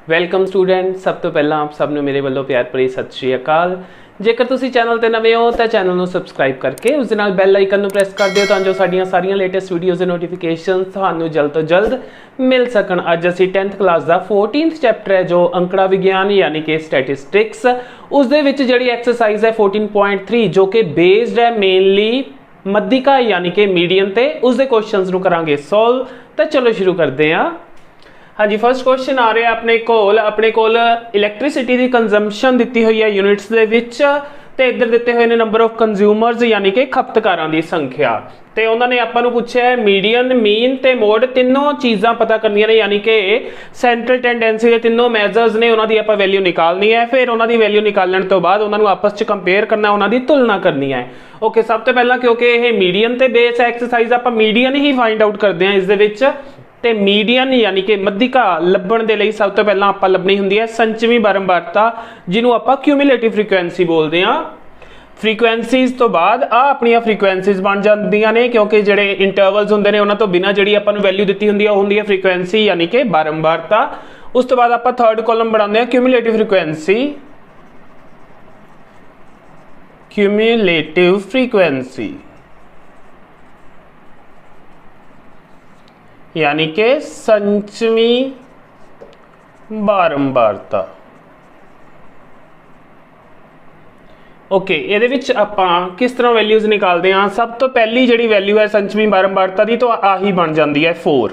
Welcome student. सब तो पहला आप सब मेरे वालों प्यार भरी सत श्री अकाल। जेकर तुसी चैनल ते नवे हो तो चैनल को सबसक्राइब करके उस नाल बैल आइकन को प्रेस कर दिओ तां जो साडियां सारियां लेटेस्ट वीडियोज़ दे नोटिफिकेशन तुहानूं जल्द तो जल्द मिल सकन। अज असीं 10th क्लास का 14th चैप्टर है जो अंकड़ा विज्ञान यानी कि स्टैटिस्टिक्स, उस दे विच जिहड़ी एक्सरसाइज है 14.3 जो कि बेस्ड है मेनली मध्यिका यानी कि मीडियन ते उसके क्वेश्चंस नूं करांगे सॉल्व। तो चलो शुरू करते हैं। हाँ जी, फर्स्ट क्वेश्चन आ रहा है अपने कोल इलैक्ट्रिसिटी की कंजम्पशन दी हुई है यूनिट्स दे विच ते इधर दिते हुए ने नंबर ऑफ कंज्यूमर्स यानी कि खपतकारां की संख्या। तो उन्होंने आपां नूं पुछया है मीडियन, मीन ते मोड तीनों चीज़ां पता करनियां ने यानी कि सेंट्रल टेंडेंसी के तीनों मैजर्स ने उन्होंने आपां वैल्यू निकालनी है। फिर उन्होंने वैल्यू निकालने तो बाद उन्होंने आपस च कंपेयर करना, उन्होंने तुलना करनी है। ओके, सब तो पहला क्योंकि यह मीडियन ते बेस है एक्सरसाइज आपां मीडियन ही फाइंड आउट करते हैं इस दे विच। ते मीडियन यानी कि मध्यिका लभण दे लई सब तो पहला आपां लभनी हुंदी है संचवी बारंबारता जिन्हों आपां क्यूमुलेटिव फ्रीक्वेंसी बोलते हैं। फ्रीक्वेंसीज तो बाद अपनी फ्रीक्वेंसीज बन जांदियां ने क्योंकि जिहड़े इंटरवल्स हुंदे ने उन्हां तो बिना जिहड़ी आपां नूं वैल्यू दित्ती हुंदी है हुंदी है फ्रीक्वेंसी यानी कि बारंबारता। उस तो बाद आपां थर्ड कॉलम बनाते हैं क्यूमुलेटिव फ्रीक्वेंसी, क्यूमुलेटिव फ्रीक्वेंसी यानी कि संचवी बारंबारता। ओके, ये विच आपां किस तरह वैल्यूज निकालते हैं। सब तो पहली जिहड़ी वैल्यू है संचवी बारंबारता की तो आही बन जाती है 4।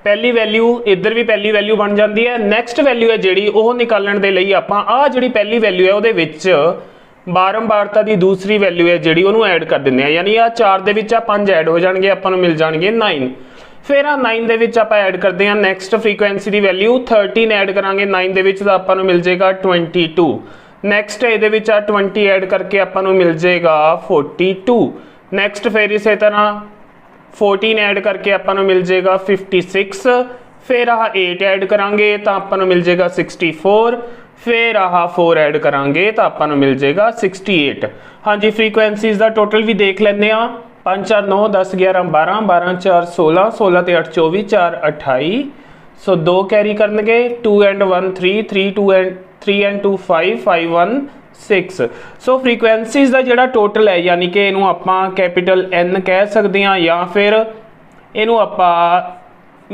पहली वैल्यू इधर भी पहली वैल्यू बन जाती है। नैक्सट वैल्यू है जिहड़ी ओह निकालण दे लई आपां आ जिहड़ी पहली वैल्यू है उहदे विच बारंबारता की दूसरी वैल्यू है जिहड़ी ओनू ऐड कर दिंदे हैं यानी आ 4 दे विच 5 ऐड हो जाएंगे, आपां नूं मिल जाएंगे 9। फिर 9 दे विच आपां ऐड करते हैं नैक्सट फ्रीक्वेंसी की वैल्यू 13 ऐड करांगे 9 दे विच तो आपां नूं मिल जाएगा 22। नैक्सट ये 20 ऐड करके आपां नूं मिल जाएगा 42। नैक्सट फिर इस तरह 14 ऐड करके आपां नूं मिल जाएगा 56। फिर 8 ऐड करांगे तो आपां नूं मिल जाएगा 64। फिर 4 ऐड करांगे तो आपां नूं मिल जाएगा 68। हाँ जी, फ्रीक्वेंसीज का टोटल भी देख लेंगे। 5 4 9 10 11 12 12 4 16 16 ते 8 24 4 28। सो 2 कैरी करनगे 2 and 1 3 3 2 and 3 and 2 5 5 1 6। So frequencies का जिहड़ा टोटल है यानी कि इनू आपां कैपिटल N कह सकते हैं या फिर इनू आपां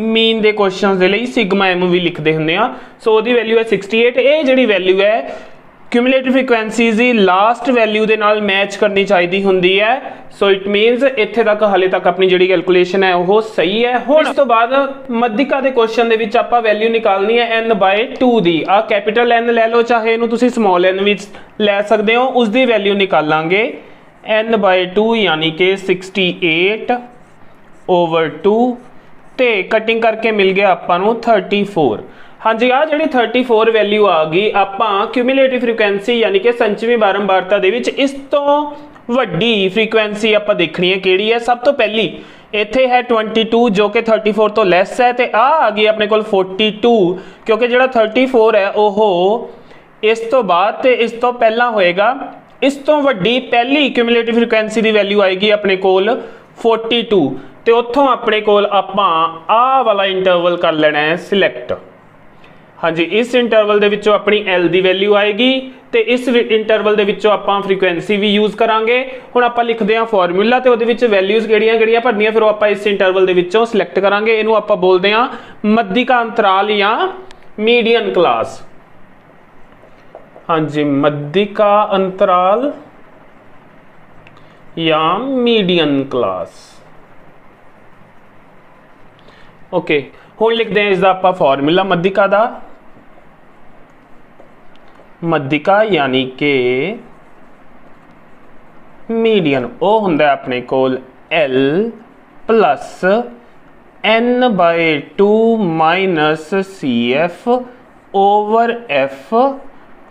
मीन दे क्वेश्चन दे लई सिग्मा M भी लिखते हुंदे आ। सो ओदी वैल्यू है 68। ये जिहड़ी वैल्यू है क्यूमुलेटिव फ्रीक्वेंसीज की लास्ट वैल्यू के नाल मैच करनी चाहिए होंदी है। सो इट मीनस इत्थे तक हाले तक अपनी जिहड़ी कैलकुलेशन है वो सही है। हुण इस तो बाद मध्यिका के क्वेश्चन दे विच आपां वैल्यू निकालनी है n/2 दी। आ कैपिटल N ले लो चाहे इनू तुसीं स्मॉल n विच लै सकदे हो, उसकी वैल्यू निकालांगे n/2 यानी कि 68/2 ते कटिंग करके मिल गया आपां नूं 34। हाँ जी, आ जिहड़ी 34 वैल्यू आ गई आपां क्यूमुलेटिव फ्रीक्वेंसी यानी कि संचवी बारंबारता दे विच इस तो वड्डी फ्रीक्वेंसी आपां देखनी है किहड़ी है। सब तो पहली इत्थे है 22 जो कि 34 तो लैस है ते आ गई अपने कोल 42 क्योंकि जिहड़ा 34 है ओहो इस तो बाद ते इस तो पहला होएगा। इस तो वड्डी पहली क्यूमुलेटिव फ्रीक्वेंसी की वैल्यू आएगी अपने कोल 42 ते उत्थों अपने कोल आपां आ वाला इंटरवल कर लेना है सिलेक्ट। हाँ जी, इस इंटरवल दे विचों अपनी L की वैल्यू आएगी तो इस इंटरवल दे विचों आपां फ्रीक्वेंसी भी यूज़ करांगे। हुण आपां लिखते हैं फॉर्मूला तो उहदे विच वैल्यूज़ किहड़ियां भरनियां फिर आपां इस इंटरवल दे विचों सिलेक्ट करांगे। इहनूं आपां बोलते हैं मध्यिका अंतराल या मीडियन क्लास। हाँ जी, मध्यिका अंतराल या मीडियन क्लास। ओके, हुण लिखते हैं इसका आपां फॉर्मूला मध्यिका दा। मध्यिका यानी कि मीडियन वो हुंदा अपने कोल L plus n/2 minus CF over F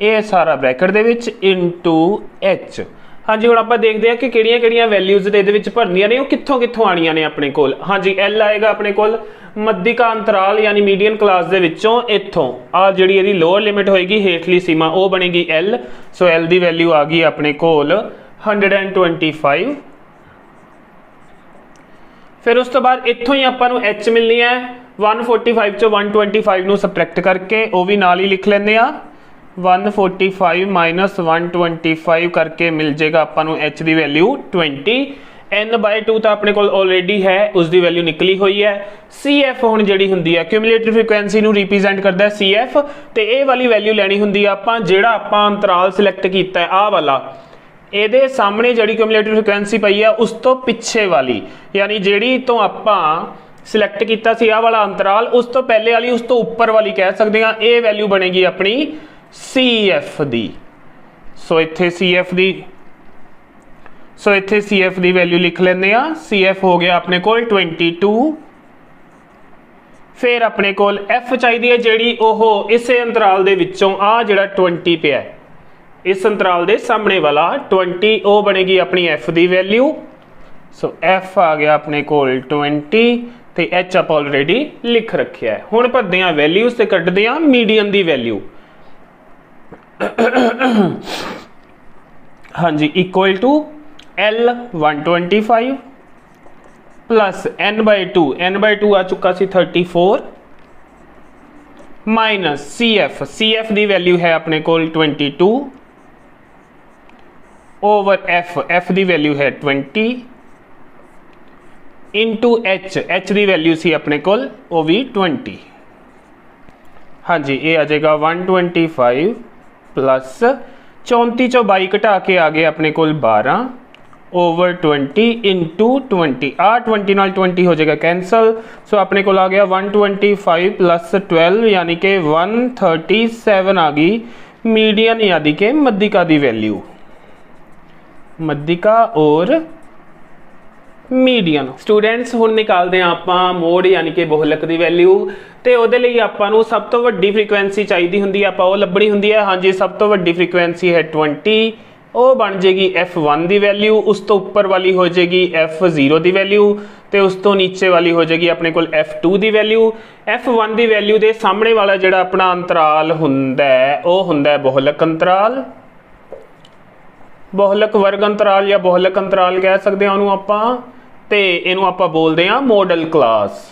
ये सारा ब्रैकेट दे विच इंटू H। हाँ जी, हुण आपां देखते हैं कि किहड़ियां वैल्यूज़ दे विच भरनियां ने, कित्थों कित्थों आनियां ने अपने कोल। हाँ जी, L आएगा अपने कोल मध्यिका अंतराल यानी मीडियन क्लास दे विचों इत्थों आ जिहड़ी इहदी लोअर लिमिट होएगी हेठली सीमा वो बनेगी L। सो L की वैल्यू आ गई अपने कोल 125। फिर उस तो बाद इत्थों ही आपां नूं H मिलनी है 145 ਚੋਂ 125 ਨੂੰ ਸਬਟਰੈਕਟ ਕਰਕੇ ਉਹ ਵੀ ਨਾਲ ਹੀ ਲਿਖ ਲੈਂਦੇ ਆ 145 ਮਾਈਨਸ 125 ਕਰਕੇ ਮਿਲ ਜਾਏਗਾ ਆਪਾਂ ਨੂੰ h ਦੀ ਵੈਲਿਊ 20 n/2 ਤਾਂ ਆਪਣੇ ਕੋਲ ਆਲਰੇਡੀ ਹੈ ਉਸ ਦੀ ਵੈਲਿਊ ਨਿਕਲੀ ਹੋਈ ਹੈ cf ਹੁਣ ਜਿਹੜੀ ਹੁੰਦੀ ਹੈ ਕਿਊਮੂਲੇਟਿਵ ਫ੍ਰੀਕੁਐਂਸੀ ਨੂੰ ਰਿਪਰੈਜ਼ੈਂਟ ਕਰਦਾ ਹੈ cf ਤੇ ਇਹ ਵਾਲੀ ਵੈਲਿਊ ਲੈਣੀ ਹੁੰਦੀ ਆ ਆਪਾਂ ਜਿਹੜਾ ਆਪਾਂ ਅੰਤਰਾਲ ਸਿਲੈਕਟ ਕੀਤਾ ਹੈ ਆਹ ਵਾਲਾ ਇਹਦੇ ਸਾਹਮਣੇ ਜਿਹੜੀ ਕਿਊਮੂਲੇਟਿਵ ਫ੍ਰੀਕੁਐਂਸੀ ਪਈ ਆ ਉਸ ਤੋਂ ਪਿੱਛੇ ਵਾਲੀ ਯਾਨੀ ਜਿਹੜੀ ਤੋਂ ਆਪਾਂ ਸਿਲੈਕਟ ਕੀਤਾ ਸੀ ਆਹ ਵਾਲਾ ਅੰਤਰਾਲ ਉਸ ਤੋਂ ਪਹਿਲੇ ਵਾਲੀ ਉਸ ਤੋਂ ਉੱਪਰ ਵਾਲੀ ਕਹਿ ਸਕਦੇ ਆ ਇਹ ਵੈਲਿਊ ਬਣੇਗੀ ਆਪਣੀ cf ਦੀ ਸੋ ਇੱਥੇ cf ਦੀ ਵੈਲਿਊ ਲਿਖ ਲੈਂਦੇ ਆ cf ਹੋ ਗਿਆ ਆਪਣੇ ਕੋਲ 22 ਫਿਰ ਆਪਣੇ ਕੋਲ f ਚਾਹੀਦੀ ਹੈ ਜਿਹੜੀ ਉਹ ਇਸੇ ਅੰਤਰਾਲ ਦੇ ਵਿੱਚੋਂ ਆ ਜਿਹੜਾ 20 ਪਿਆ ਇਸ ਅੰਤਰਾਲ ਦੇ ਸਾਹਮਣੇ ਵਾਲਾ 20 ਉਹ ਬਣੇਗੀ ਆਪਣੀ f ਦੀ ਵੈਲਿਊ ਸੋ f ਆ ਗਿਆ ਆਪਣੇ ਕੋਲ 20 ਤੇ h ਆਪਾਂ ਆਲਰੇਡੀ ਲਿਖ ਰੱਖਿਆ ਹੈ ਹੁਣ ਭਰਦੇ ਆ ਵੈਲਿਊਜ਼ ਤੇ ਕੱਢਦੇ ਆ ਮੀਡੀਅਨ ਦੀ ਵੈਲਿਊ ਹਾਂਜੀ equal to L 125 plus n/2 आ चुका सी 34 माइनस cf दी वैल्यू है अपने कोल 22 ओवर f दी वैल्यू है 20 इंटू h दी वैल्यू सी अपने कोल वो भी 20 हाँ जी ये आ जाएगा 125 प्लस 34 चो 22 घटा के आ गए अपने कोल 12 ओवर 20 इंटू 20 20 नाल 20 हो जाएगा कैंसल सो अपने को आ गया 125 प्लस 12 यानी कि 137 आ गई मीडियन यानी कि मध्यिका दी वैल्यू मध्यिका और मीडियन स्टूडेंट्स हुण निकालते हैं आप मोड यानी कि बहुलक की वैल्यू तो वो आपको सब तो वड्डी फ्रीकुएंसी चाहिए होंगी आप लभनी होंगी है हाँ जी सब तो वड्डी फ्रीकुएंसी है 20 वो बन जाएगी f1 की वैल्यू उस तो उपर वाली हो जाएगी f0 की वैल्यू तो उस तो नीचे वाली हो जाएगी अपने को f2 की वैल्यू f1 की वैल्यू के सामने वाला जो अपना अंतराल हुंदा है वो हुंदा है बहुलक अंतराल बहुलक वर्ग अंतराल या बहुलक अंतराल कह सकते हैं उन्होंने आपां ते इहनूं आपां बोलते हैं मॉडल क्लास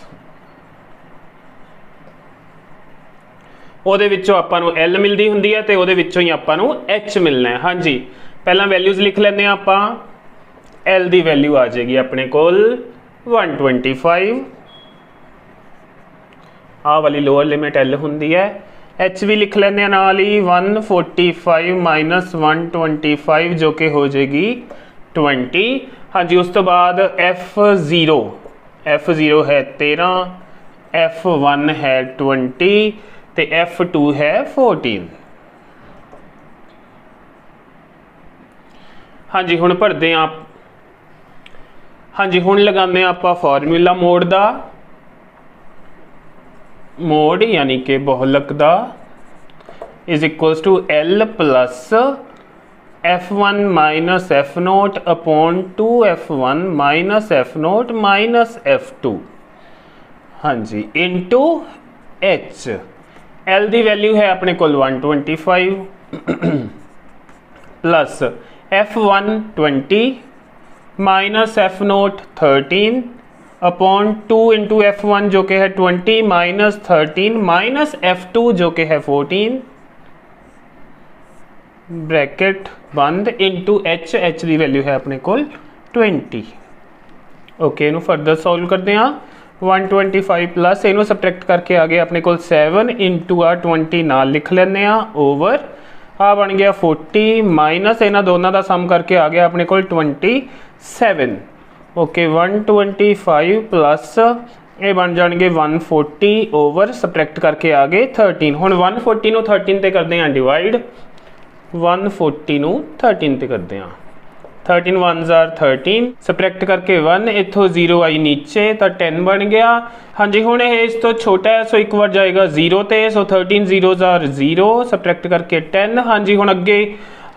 ਉਹਦੇ ਵਿੱਚੋਂ ਆਪਾਂ ਨੂੰ L ਮਿਲਦੀ ਹੁੰਦੀ ਹੈ ਤੇ ਉਹਦੇ ਵਿੱਚੋਂ ਹੀ ਆਪਾਂ ਨੂੰ H ਮਿਲਣਾ ਹੈ ਹਾਂਜੀ ਪਹਿਲਾਂ ਵੈਲਿਊਜ਼ ਲਿਖ ਲੈਂਦੇ ਆ ਆਪਾਂ L ਦੀ ਵੈਲਿਊ ਆ ਜਾਏਗੀ ਆਪਣੇ ਕੋਲ 125 ਆ ਵਾਲੀ ਲੋਅਰ ਲਿਮਿਟ L ਹੁੰਦੀ ਹੈ H ਵੀ ਲਿਖ ਲੈਂਦੇ ਆ ਨਾਲ ਹੀ 145 ਮਾਈਨਸ 125 ਜੋ ਕਿ ਹੋ ਜਾਏਗੀ 20 ਹਾਂਜੀ ਉਸ ਤੋਂ ਬਾਅਦ F0 है 13 F1 है 20 ਤੇ F2 है 14 हाँ जी हुण भरदे आप हाँ जी हुण लगाने आपां फॉर्मूला मोड दा मोड यानी कि बहुलक दा is equals to L plus F1 minus F0 upon 2F1 minus F0 minus F2 हाँ जी इंटू H L दी वैल्यू है अपने को 125 plus F1 20 minus F0 13 upon 2 into F1 जो कि है 20 माइनस 13 माइनस F2 जो कि है 14 ब्रैकेट बंद इंटू H दी वैल्यू है अपने को 20 ओके इनू फर्दर सॉल्व करते हैं 125 प्लस इनू सबट्रैक्ट करके आ गए अपने को 7 इंटू 20 नाल लिख लेने ओवर आ बन गया 40 माइनस इन्होंने दोनों का सम करके आ गया अपने को 27 ओके 125 प्लस ये बन जाएंगे 140 ओवर सबट्रैक्ट करके आ गए 13 हुण 140 नूं 13 ते करते हैं डिवाइड 140 नूं 13 ते करते हैं 13 1s are 13 सबट्रैक्ट करके 1 इत्थों 0 आई नीचे तो 10 बन गया हाँ जी हुण इस तो छोटा है सो एक बार जाएगा 0 ते सो 13 0s are 0 सबट्रैक्ट करके 10 हाँ जी हुण अगे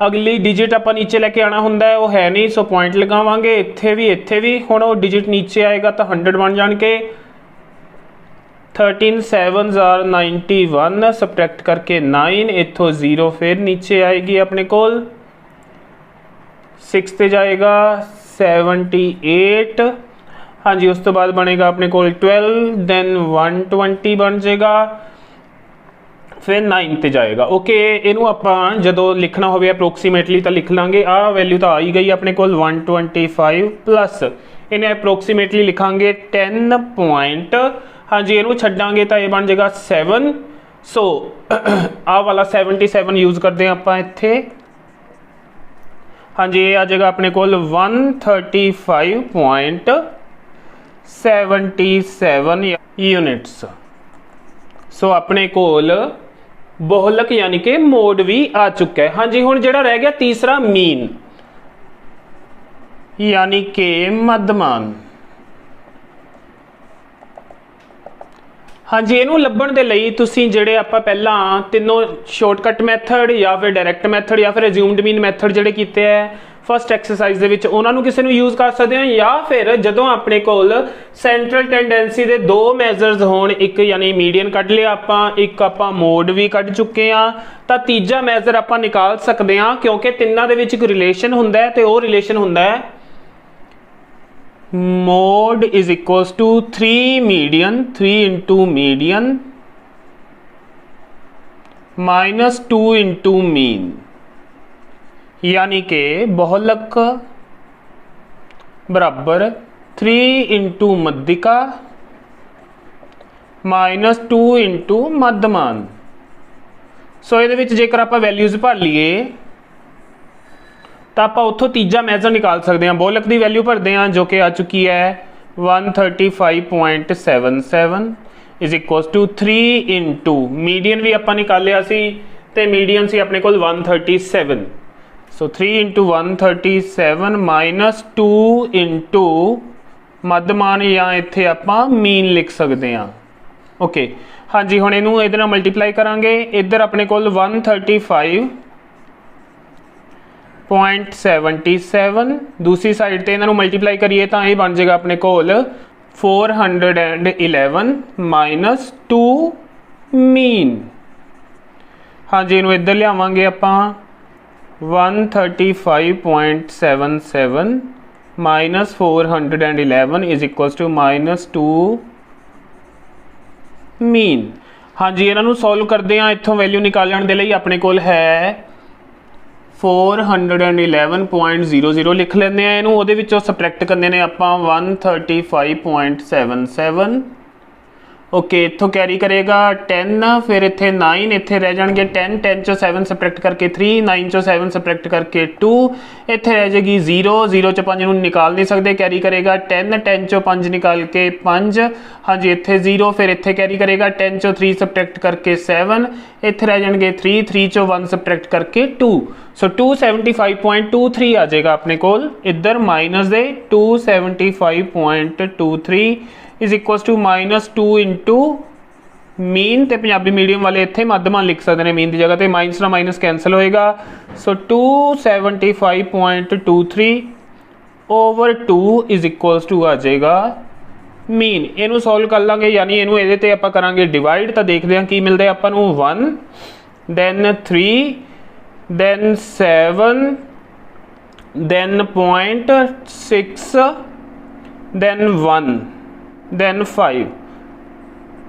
अगली डिजिट आपां नीचे लैके आना हुंदा है वो है नहीं सो पॉइंट लगावांगे इत्थे भी हुण वो डिजिट नीचे आएगा तो 100 बन जाणगे 13 7s are 91 सबट्रैक्ट करके 9 इत्थों 0 फिर नीचे आएगी अपने कोल 6 पे जाएगा 78 हाँ जी, उस तो बाद बनेगा अपने को 12, देन 120 बन जाएगा, फिर 9 ਤੇ ਜਾਏਗਾ। ओके, ਇਹਨੂੰ ਆਪਾਂ ਜਦੋਂ ਲਿਖਣਾ ਹੋਵੇ ਅਪਰੋਕਸੀਮੇਟਲੀ ਤਾਂ ਲਿਖ ਲਾਂਗੇ। ਆ ਵੈਲਿਊ ਤਾਂ ਆ ਹੀ ਗਈ ਆਪਣੇ ਕੋਲ 125 ਪਲੱਸ ਇਹਨੇ ਅਪਰੋਕਸੀਮੇਟਲੀ ਲਿਖਾਂਗੇ 10 ਪੁਆਇੰਟ, हाँ जी ਇਹਨੂੰ ਛੱਡਾਂਗੇ ਤਾਂ ਇਹ ਬਣ ਜਾਏਗਾ 7। ਸੋ ਆ ਵਾਲਾ 77 यूज़ करते हैं ਆਪਾਂ ਇੱਥੇ। हाँ जी, ये आ जाएगा अपने कोल 135.77 यूनिट्स। सो अपने कोल बहुलक यानी कि मोड भी आ चुका है। हाँ जी, हुण जिहड़ा रह गया तीसरा मीन यानी कि मध्यमान। हाँ जी, इनू लभण दे लई तुसीं जिहड़े आपां पहलां तीनों शॉर्टकट मैथड या फिर डायरैक्ट मैथड या फिर अज्यूम्ड मीन मैथड जिहड़े कीते है फस्ट एक्सरसाइज दे विच उन्हां नूं किसी नूं यूज़ कर सकते हो, या फिर जदों अपने कोल सेंट्रल टेंडेंसी दे दो मैजर्स होण, एक यानी मीडियन कढ लिया आपां, एक आपां मोड भी कढ चुके हाँ, तां तीजा मैजर आपां निकाल सकते हैं क्योंकि तिन्नां दे विच एक रिलेशन हुंदा है ते ओह रिलेशन हुंदा है mode is equals to 3 median, 3 into median minus 2 into mean, यानी कि बहुलक बराबर 3 इंटू मध्यिका माइनस 2 इंटू मध्यमान। सो ये जेकर आप वैल्यूज भर लीए तो आप उत्थों तीजा मैजर निकाल सकते हैं। बहुलक की वैल्यू भरते हैं जो कि आ चुकी है 135.77 is equals to 3 into median भी आप निकालिया सी ते मीडियन सी अपने कोल 137। सो 3 इंटू 137 माइनस 2 इंटू मध्यमान या इत्थे आपां मीन लिख सकते हैं। ओके, हाँ जी, हुण इहनूं इहदे नाल मल्टीप्लाई करांगे। इधर अपने कोल 135.77 दूसरी साइड ते इन्हां नूं मल्टीप्लाई करिए तो ये बन जाएगा अपने कोल 411 माइनस 2 मीन। हाँ जी, इन्हूं इधर लियावांगे आपां 135.77 minus 411 is equals to minus 2 mean. हाँ जी, इन्हां नूं सॉल्व करते हैं। इत्थों वैल्यू निकालण दे लई अपने कोल है 411.00 लिख लेंगे हैं। इनू उहदे विचों सबट्रैक्ट करने ने आपां 135.77। ओके, इत्थों कैरी करेगा 10, फिर इत्थे 9 इत्थे रह जाएंगे 10, 10 चो 7 सबट्रैक्ट करके 3, 9 चो 7 सबट्रैक्ट करके 2, इत्थे रह जाएगी 0, 0 चो 5 निकाल नहीं सकते, कैरी करेगा 10, 10 चो 5 निकाल के 5। हाँ जी, इत्थे 0, फिर इत्थे कैरी करेगा 10 चो 3 सबट्रैक्ट करके 7, इत्थे रह जाएंगे 3, 3 चो 1 सबट्रैक्ट करके 2। सो 275.23 आ जाएगा अपने कोल इधर माइनस दे 275.23 is equals to minus 2 into mean ते पंजाबी मीडियम वाले इत्थे मध्यमान लिख सकते हैं मीन की जगह, तो माइनस ना माइनस कैंसल होएगा। सो 275.23 ओवर 2 इज इक्वल्स टू आ जाएगा मीन। इनू सॉल्व कर लांगे यानी इनू इहदे ते आपां करांगे डिवाइड, तो देखते हैं की मिलता है आपां नूं 1 then 3 then 7 then 0.6 then 1 then 5।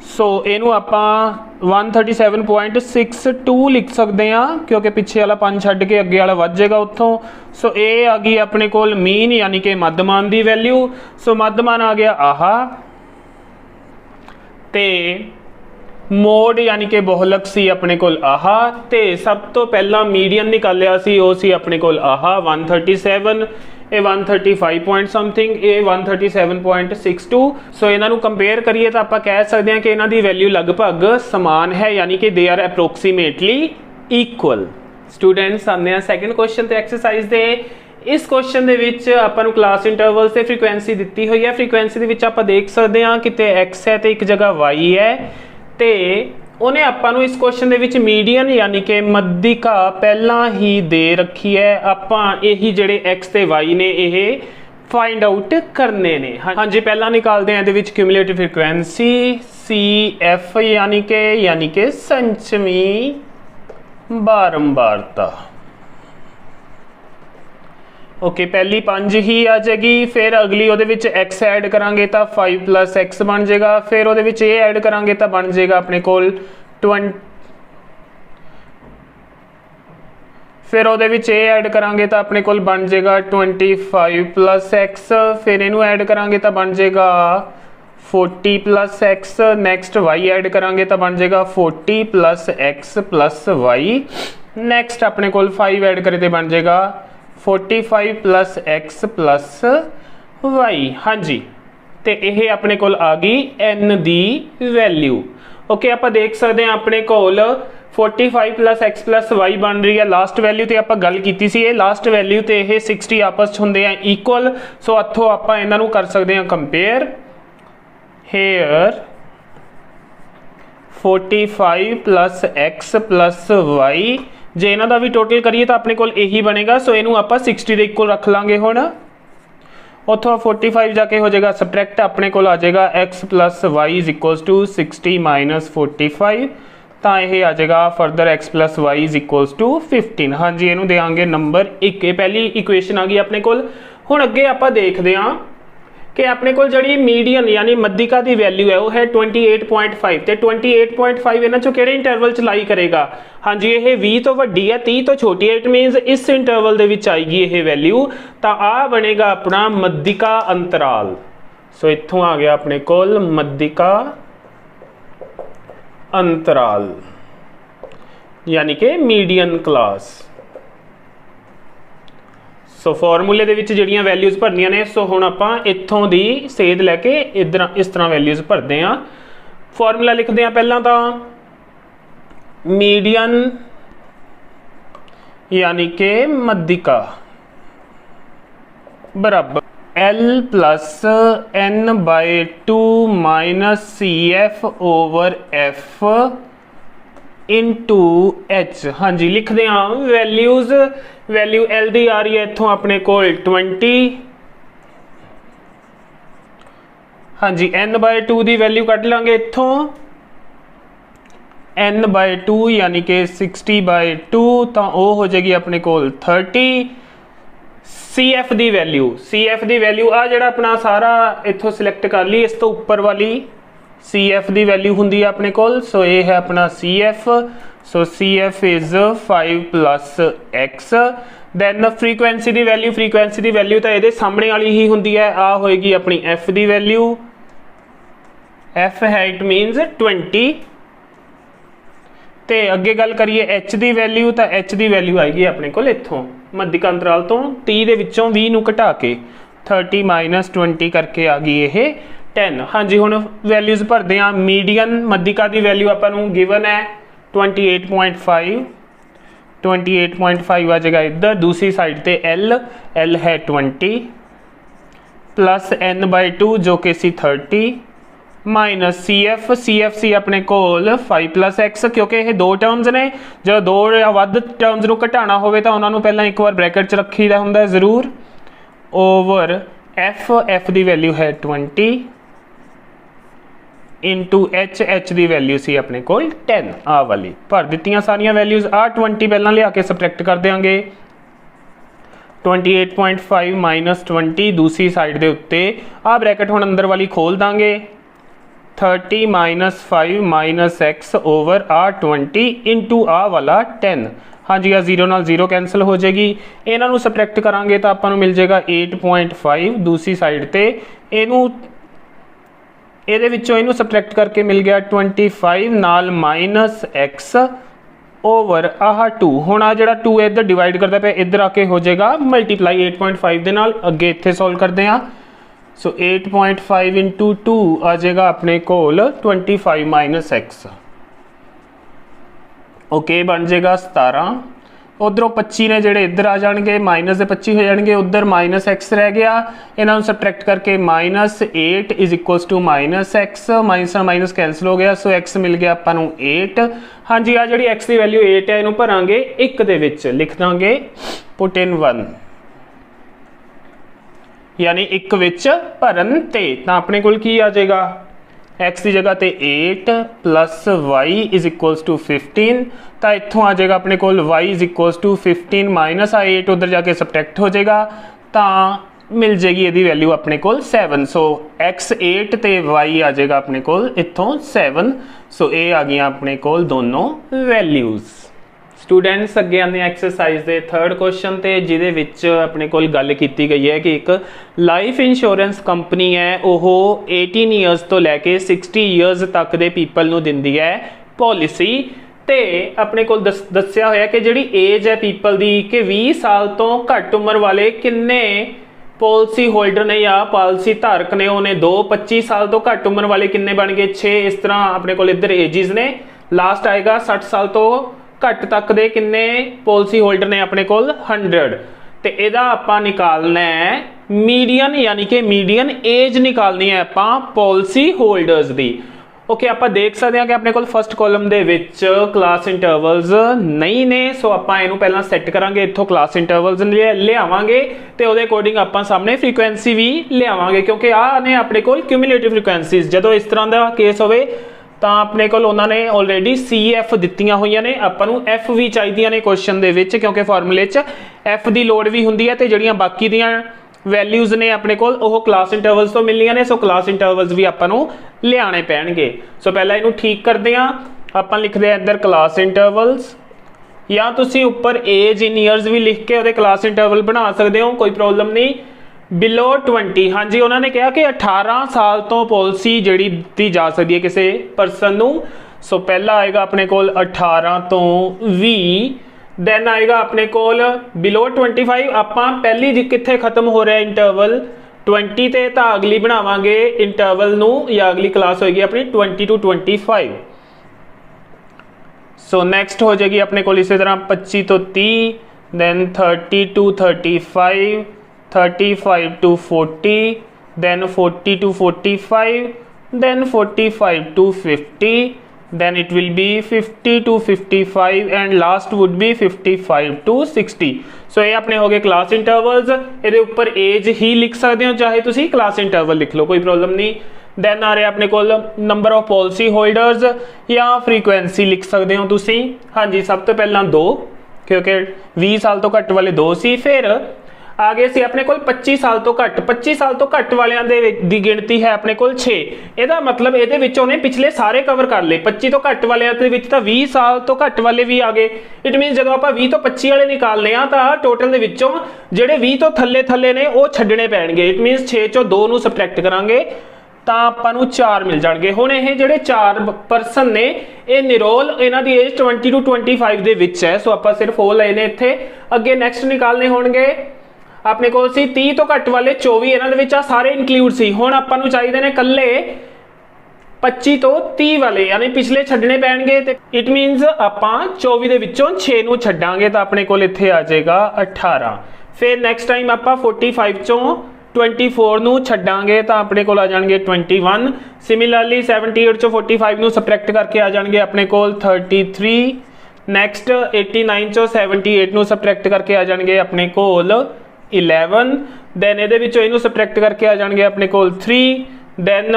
So इनू आपां 137.62 लिख सकते हैं क्योंकि पिछे वाला 5 छड्ड के अगे वाला वध जाएगा उत्थों। सो ये आ गई अपने कोल मीन यानी कि मध्यमान की वैल्यू। सो मध्यमान आ गया आह ते मोड यानी कि बहुलक सी अपने कोल आह, ते सब तो पहला मीडियन निकालिया सी वो सी अपने कोल आह 137, ये 135 पॉइंट समथिंग, ये 137.62। सो इन्हों कंपेयर करिए तो आप कह सकते हैं कि इन्हों की वैल्यू लगभग समान है यानी कि they are approximately equal. Students आने सैकेंड क्वेश्चन ते एक्सरसाइज दे। इस क्वेश्चन दे विच आपां नूं क्लास इंटरवल से फ्रीकुएंसी दी हुई है। फ्रीकुएंसी दे विच आपां देख सकते हैं किते एक्स है तो एक जगह वाई है, तो उन्हें आपां नूं इस क्वेश्चन दे विच मीडियन यानी कि मध्यिका पहला ही दे रखी है। आपां यही जिहड़े एक्स ते वाई ने यह फाइंड आउट करने ने। हाँ जी, पहला निकालते हैं इहदे विच क्यूमुलेटिव फ्रीकुएंसी सी एफ यानी कि संचवी बारंबारता। ओके पहली 5 ही आ जाएगी, फिर अगली ਉਹਦੇ ਵਿੱਚ x ऐड करांगे तो 5 + x बन जाएगा, फिर ਉਹਦੇ ਵਿੱਚ a ऐड करांगे तो बन जाएगा अपने कोल 20, फिर ਉਹਦੇ ਵਿੱਚ a ऐड करांगे तो अपने कोल बन जाएगा 25 + x, फिर इनू ऐड करांगे तो बन जाएगा 40 + x, नैक्सट y ऐड करांगे तो बन जाएगा 40 + x + y, नैक्सट अपने कोल 5 ऐड करे तो बन जाएगा 45 + x + y। हाँ जी, तो यह अपने कोल आ गई n की वैल्यू। ओके आप देख सकते हैं अपने कोल 45 + x + y बन रही है लास्ट वैल्यू, तो आप गल की सी लास्ट वैल्यू तो यह 60 आपस होंगे हैं इक्वल, सो इत्थों आप इन्हों कर सकते हैं कंपेयर। हेयर 45 + x + y, जे इन्हों का भी टोटल करिए तो अपने को यही बनेगा, सो इनू आप 60 के इक्वल रख लाँगे। हुण उतों 45 जाके हो जाएगा सबट्रैक्ट, अपने को आ जाएगा x + y = 60 - 45, तो यह आ जाएगा फरदर x + y = 15। हाँ जी, इनू देंगे नंबर 1, पहली इक्वेशन आ गई अपने को। हुण अगे आप देखते हैं कि अपने को जी मीडियन यानी मध्यिका की वैल्यू है वो है 28.5, तो 28.5 इन्हों चो कि इंटरवल च लाई करेगा। हाँ जी, ये 20 तो वड्डी है 30 तो छोटी है, इट मीनस इस इंटरवल दे विच आएगी ये वैल्यू, तो आ बनेगा अपना मध्यिका अंतराल। सो इत्थों आ गया अपने कोल मध्यिका अंतराल यानी कि मीडियन क्लास। सो फॉर्मूले दे विच जिहड़ियां वैल्यूज़ भरनियां ने, सो हुण आपां इत्थों दी सेध लैके इधर इस तरह वैल्यूज़ भरते हैं। फॉर्मूला लिखते हैं पहला तो मीडियन यानी कि मध्यिका बराबर L + n/2 - CF/F into H। हाँ जी, लिखते हैं वैल्यूज़, वैल्यू L दी आ रही है इत्थों अपने कोल 20। हाँ जी, n/2 की वैल्यू कट लांगे इत्थों n/2 यानी कि 60/2, तो वह हो जाएगी अपने कोल 30। CF की वैल्यू आ जड़ा अपना सारा इत्थों सिलेक्ट कर ली, इस तो उपर वाली CF की वैल्यू होंगी अपने कोल, सो ये है अपना CF। So CF is 5 + x। Then frequency की वैल्यू तो ये सामने वाली ही होंगी है, आ होएगी अपनी F की वैल्यू, F है इट मीनस 20। तो अगे गल करिए H की वैल्यू, तो H की वैल्यू आएगी अपने को इत्थों मध्यिका अंतराल तो 30 के विचों 20 नूं घटा के 30 - 20 करके आ गई ये 10। हाँ जी, हुण वैल्यूज़ भरते हैं। मीडियन मध्यिका की वैल्यू आपां गिवन है 28.5, 28.5 आ जाएगा इधर, दूसरी साइड पे L है 20 प्लस n/2 जो कि सी 30 माइनस CF सी अपने कोल 5 + x, क्योंकि ये दो टर्म्स ने, जो दो या वध टर्म्स को घटाना हो तो उन्होंने पहला एक बार ब्रैकेट च रखीदा हुंदा जरूर, ओवर F की वैल्यू है 20 इंटू H की वैल्यू सी अपने को 10। आ वाली भर दित्तियां सारियां वैल्यूज़। आ 20 पहला लिया के सबट्रैक्ट कर देंगे, 28.5 माइनस 20 दूसरी साइड के उत्ते आ ब्रैकेट हुण अंदर वाली खोल देंगे, 30 - 5 माइनस x ओवर आ 20 इंटू आ वाला 10। हाँ जी, आ 0 नाल 0 कैंसल हो जाएगी, इन्हों सबट्रैक्ट करांगे तो आपां नूं मिल जाएगा 8.5 दूसरी साइड ते, इनू ਇਹਦੇ ਵਿੱਚੋਂ ਇਹਨੂੰ सबट्रैक्ट करके मिल गया 25 नाल माइनस x ओवर आह 2। हुण आ जिहड़ा 2 इधर डिवाइड करता पे इधर आके हो जाएगा मल्टीप्लाई 8.5 दे नाल, अगे इत्थे सॉल्व करते हैं। सो 8.5 इंटू 2 आ जाएगा अपने कोल 25 माइनस x, ओके बन जाएगा 17। उधरों 25 ने जोड़े इधर आ जाएंगे, माइनस के 25 हो जाएंगे, उधर माइनस x रह गया, इन्हों सबट्रैक्ट करके -8 is equals to -x, minus minus cancel हो गया, सो x मिल गया आपां नूं 8। हाँ जी, आ जी x की वैल्यू 8 है, इन्हों भरांगे 1 दे विच, लिख देंगे पुट इन 1 यानी 1 विच भरन ते, तां अपने कोल की आ जाएगा x की जगह ते 8 plus y is equals to 15, तो इत्थों आ जाएगा अपने कोल y is equals to 15 minus आ 8 उधर जाके सबट्रैक्ट हो जाएगा, ਤਾਂ मिल जाएगी ਇਹਦੀ वैल्यू अपने कोल 7। सो x 8 ਤੇ y आ जाएगा अपने कोल इत्थों 7। सो ये आ गई अपने कोल दोनों वैल्यूज़। स्टूडेंट्स अगे आने एक्सरसाइज के थर्ड क्वेश्चन ते जिहदे विच अपने कोल गल कीती गई है कि एक लाइफ इंश्योरेंस कंपनी है वह 18 ईयर्स तो लैके 60 ईयर्स तक के पीपल नूं दिंदी है पॉलिसी। तो अपने को दस्या होया कि जिहड़ी एज है पीपल की कि 20 साल तो घट उम्र वाले किन्ने पॉलिसी होल्डर ने या पॉलिसी धारक ने, उन्हें 2 25 साल तो घट उम्र वाले किन्ने बन गए 6। इस तरह अपने को इधर एजिज ने लास्ट आएगा 60 साल तो घट तक दे किन्ने पॉलिसी होल्डर ने अपने कोल 100। तो यदा आपां निकालना है मीडियन, यानी कि मीडियन एज निकालनी है आपां पॉलिसी होल्डर्स दी। ओके आपां देख सकते हैं कि अपने कोल फर्स्ट कॉलम दे विच क्लास इंटरवल्स नहीं ने। सो आपां इहनूं पहलां सैट करांगे, इत्थों क्लास इंटरवल्स लियावांगे ते उहदे अकॉर्डिंग आपां सामने फ्रीकुएंसी भी लियावांगे, क्योंकि आ ने अपने कोल क्यूमुलेटिव फ्रीकुएंसीज। जदों इस तरह का केस होवे ਤਾਂ ਆਪਣੇ ਕੋਲ ਉਹਨਾਂ ਨੇ ਆਲਰੇਡੀ CF ਦਿੱਤੀਆਂ ਹੋਈਆਂ ਨੇ, ਆਪਾਂ ਨੂੰ F ਵੀ ਚਾਹੀਦੀਆਂ ਨੇ ਕੁਐਸਚਨ ਦੇ ਵਿੱਚ, ਕਿਉਂਕਿ ਫਾਰਮੂਲੇ 'ਚ F ਦੀ ਲੋੜ ਵੀ ਹੁੰਦੀ ਹੈ ਤੇ ਜਿਹੜੀਆਂ ਬਾਕੀ ਦੀਆਂ ਵੈਲਿਊਜ਼ ਨੇ ਆਪਣੇ ਕੋਲ ਉਹ ਕਲਾਸ ਇੰਟਰਵਲਸ ਤੋਂ ਮਿਲਣੀਆਂ ਨੇ। ਸੋ ਕਲਾਸ ਇੰਟਰਵਲਸ ਵੀ ਆਪਾਂ ਨੂੰ ਲਿਆਣੇ ਪੈਣਗੇ। ਸੋ ਪਹਿਲਾਂ ਇਹਨੂੰ ਠੀਕ ਕਰਦੇ ਹਾਂ, ਆਪਾਂ ਲਿਖਦੇ ਹਾਂ ਇੱਧਰ ਕਲਾਸ ਇੰਟਰਵਲਸ, ਜਾਂ ਤੁਸੀਂ ਉੱਪਰ ਏਜ ਇਨ ਈਅਰਸ ਵੀ ਲਿਖ ਕੇ ਉਹਦੇ ਕਲਾਸ ਇੰਟਰਵਲ ਬਣਾ ਸਕਦੇ ਹੋ, ਕੋਈ ਪ੍ਰੋਬਲਮ ਨਹੀਂ। बिलो 20, हाँ जी उन्होंने कहा कि 18 साल तो पॉलिसी जी दी जा सकती है किसी परसन नूं। सो पहला आएगा अपने कोल 18 तो 20, दैन आएगा अपने कोल बिलो 25। आपां पहली कित्थे खत्म हो रहा इंटरवल 20 ते, तां अगली बनावांगे इंटरवल नूं या अगली क्लास होएगी अपनी 20 to 25। सो नैक्सट हो जाएगी अपने कोल इसी तरह 25 तो 30, then 30 to 35, 35 to 40, then 40 to 45, then 45 to 50, then it will be 50 to 55 and last would be 55 to 60। सो ये अपने हो गए क्लास इंटरवल्स। ये ऊपर एज ही लिख सकते हो, चाहे तुसी क्लास इंटरवल लिख लो, कोई प्रॉब्लम नहीं। दैन आ रहा अपने को नंबर ऑफ पॉलिसी होल्डर्स या फ्रीकुएंसी लिख सकते हो तुसी। हाँ जी सब तो पहला 2, क्योंकि 20 साल तो घट वाले 2 सी। फिर आ गए सी अपने कोल 25 साल तो घट। 25 साल तो घट वालियां दी गिनती है अपने कोल 6। ਇਹਦਾ मतलब ਇਹਦੇ ਵਿੱਚ ਉਹਨੇ ਪਿਛਲੇ ਸਾਰੇ ਕਵਰ ਕਰ ਲਏ। 25 ਤੋਂ ਘੱਟ ਵਾਲਿਆਂ ਦੇ ਵਿੱਚ ਤਾਂ 20 ਸਾਲ ਤੋਂ ਘੱਟ ਵਾਲੇ ਵੀ ਆ ਗਏ। ਇਟ ਮੀਨਸ ਜਦੋਂ ਆਪਾਂ 20 ਤੋਂ 25 ਵਾਲੇ ਨਿਕਾਲਨੇ ਆ ਤਾਂ ਟੋਟਲ ਦੇ ਵਿੱਚੋਂ ਜਿਹੜੇ 20 ਤੋਂ ਥੱਲੇ ਨੇ ਉਹ ਛੱਡਣੇ ਪੈਣਗੇ। ਇਟ ਮੀਨਸ 6 ਚੋਂ 2 ਨੂੰ ਸਬਟ੍ਰੈਕਟ ਕਰਾਂਗੇ ਤਾਂ ਆਪਾਂ ਨੂੰ 4 ਮਿਲ ਜਾਣਗੇ। ਹੁਣ ਇਹ ਜਿਹੜੇ 4 ਪਰਸਨ ਨੇ ਇਹ ਨਿਰੋਲ ਇਹਨਾਂ ਦੀ ਏਜ 20 to 25 ਦੇ ਵਿੱਚ ਹੈ। ਸੋ ਆਪਾਂ ਸਿਰਫ ਉਹ ਲਏ ਨੇ ਇੱਥੇ। ਅੱਗੇ ਨੈਕਸਟ ਨਿਕਾਲਨੇ ਹੋਣਗੇ अपने को 30 तो घट वाले 24, इन्होंने सारे इंक्लूड सी। हुण आपां नूं चाहीदे ने कल्ले 25 तो 30 वाले, यानी पिछले छड्डने पैणगे। ते इट मीनस आपां 24 दे विचों 6 नूं छड्डांगे तो अपने कोल इत्थे आ जाएगा 18। फिर नैक्सट टाइम आपां 45 चों 24 नूं छड्डांगे तो अपने कोल आ जाणगे 21। सिमिलरली 78 चों 45 नूं सबट्रैक्ट करके आ जाणगे अपने कोल 33। नैक्सट 89 चों 78 नूं सबट्रैक्ट करके आ जाणगे अपने कोल 11। दैन ਇਹਦੇ ਵਿੱਚੋਂ ਇਹਨੂੰ ਸਬਟ੍ਰੈਕਟ ਕਰਕੇ ਆ ਜਾਣਗੇ ਆਪਣੇ ਕੋਲ 3। ਦੈਨ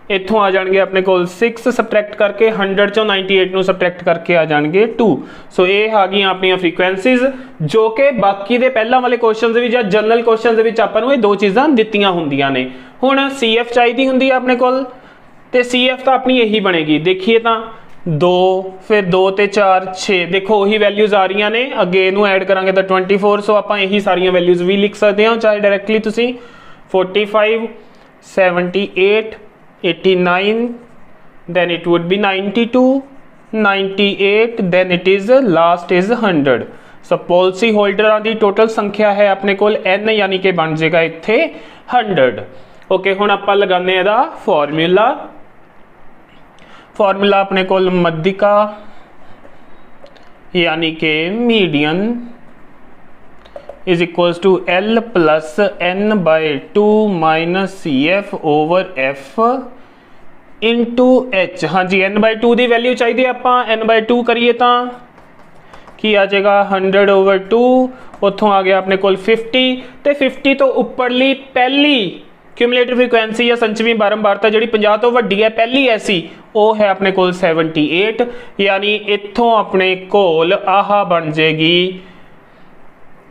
ਇੱਥੋਂ ਆ ਜਾਣਗੇ ਆਪਣੇ ਕੋਲ 6 ਸਬਟ੍ਰੈਕਟ ਕਰਕੇ 100 ਚੋਂ 98 ਨੂੰ ਸਬਟ੍ਰੈਕਟ ਕਰਕੇ ਆ ਜਾਣਗੇ 2। ਸੋ ਇਹ ਆ ਗਈਆਂ ਆਪਣੀਆਂ ਫ੍ਰੀਕੁਐਂਸੀਜ਼, ਜੋ ਕਿ ਬਾਕੀ ਦੇ ਪਹਿਲਾਂ ਵਾਲੇ ਕੁਐਸਚਨਸ ਦੇ ਵਿੱਚ ਜਾਂ ਜਨਰਲ ਕੁਐਸਚਨਸ ਦੇ ਵਿੱਚ ਆਪਾਂ ਨੂੰ ਇਹ ਦੋ ਚੀਜ਼ਾਂ ਦਿੱਤੀਆਂ ਹੁੰਦੀਆਂ ਨੇ। ਹੁਣ CF ਚਾਹੀਦੀ ਹੁੰਦੀ ਆ ਆਪਣੇ ਕੋਲ, ਤੇ CF ਤਾਂ ਆਪਣੀ ਇਹੀ ਬਣੇਗੀ। देखिए ਤਾਂ 2, फिर 2 ਤੇ 4 6, देखो ਉਹੀ वैल्यूज़ आ रही ने। अगे इनू ऐड करांगे तो 24। सो आप यही सारिया वैल्यूज़ भी लिख सकते हो, चाहे डायरैक्टली तुसी 45, 78, 89, then it would be 92, 98, then it is last is 100। So policy holder की टोटल संख्या है अपने को N, यानी कि बन जाएगा इत्थे 100। ओके हुण आपां लगाने इहदा फॉर्मूला। फॉर्मूला अपने को मध्यिका यानी कि median is equals to L plus N/2 minus CF over F into H। हाँ जी N/2 की वैल्यू चाहिए, आप N/2 करिए तो की आ जाएगा 100 ओवर 2। उतों आ गया अपने को 50, तो 50 तो उपरली पहली क्यूमुलेटिव फ्रीकुएंसी या संचवी बारंबारता जी 50 तो वड्डी है, पहली ऐसी वो है अपने को 78। यानी इत्थों अपने कोल आह बन जाएगी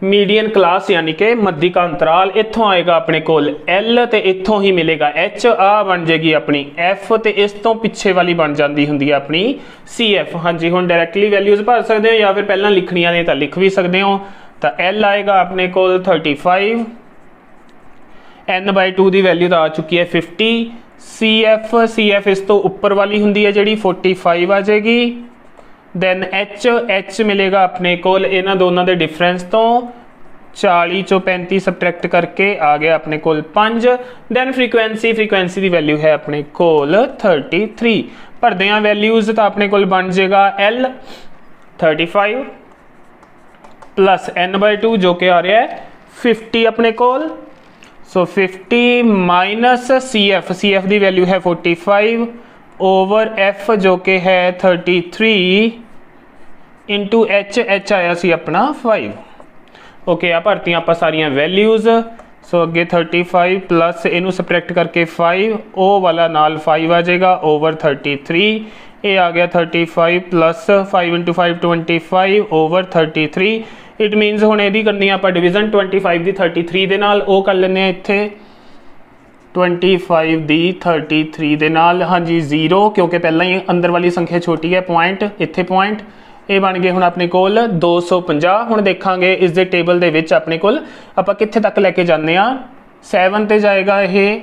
मीडियन क्लास यानी कि मध्यिका अंतराल, इत्थों आएगा अपने कोल L ते इत्थों ही मिलेगा H, आ बन जाएगी अपनी F ते इस तो पिछे वाली बन जाती होंगी अपनी CF। हाँ जी, हुण डायरैक्टली वैल्यूज़ भर सकते हो या फिर पहला लिखनियां ने तो लिख भी सकते हो। तो L आएगा अपने कोल 35, N/2 की वैल्यू तो आ चुकी है 50, CF इस तो उपर वाली होंगी है जी 45 आ जाएगी। दैन H मिलेगा अपने कोल इन्हां दोनों के डिफरेंस तो 40 चो 35 सबट्रैक्ट करके आ गया अपने कोल 5। दैन फ्रीकुएंसी की वैल्यू है अपने कोल 33। भरदे हैं वैल्यूज़ तो अपने कोल बन जाएगा L 35 प्लस N/2 जो कि आ रहा है 50 अपने कोल। सो 50 माइनस CF की वैल्यू है 45 ओवर F जो कि है 33 इंटू H आया सी अपना 5। ओके, आ भरतियां आप सारिया वैल्यूज़। सो अगे 35 प्लस इनू सबट्रैक्ट करके 5, ओ वाला नाल 5 आ जाएगा ओवर 33, ये आ गया 35 प्लस 5 इंटू 5 25 ओवर 33। इट मीनस हुण इहदी करनी आप डिवीजन 25 की 33 दे नाल, ओ कर लेने इत्थे 25 दी 33 दे नाल। हाँ जी 0 क्योंकि पहला ही अंदर वाली संख्या छोटी है, पॉइंट इत्थे पॉइंट ये बन गए हुण अपने कोल 250। हुण देखांगे इस दे टेबल दे विच अपने कोल आपां कित्थे तक लैके जाने आ। 7 ते जाएगा ये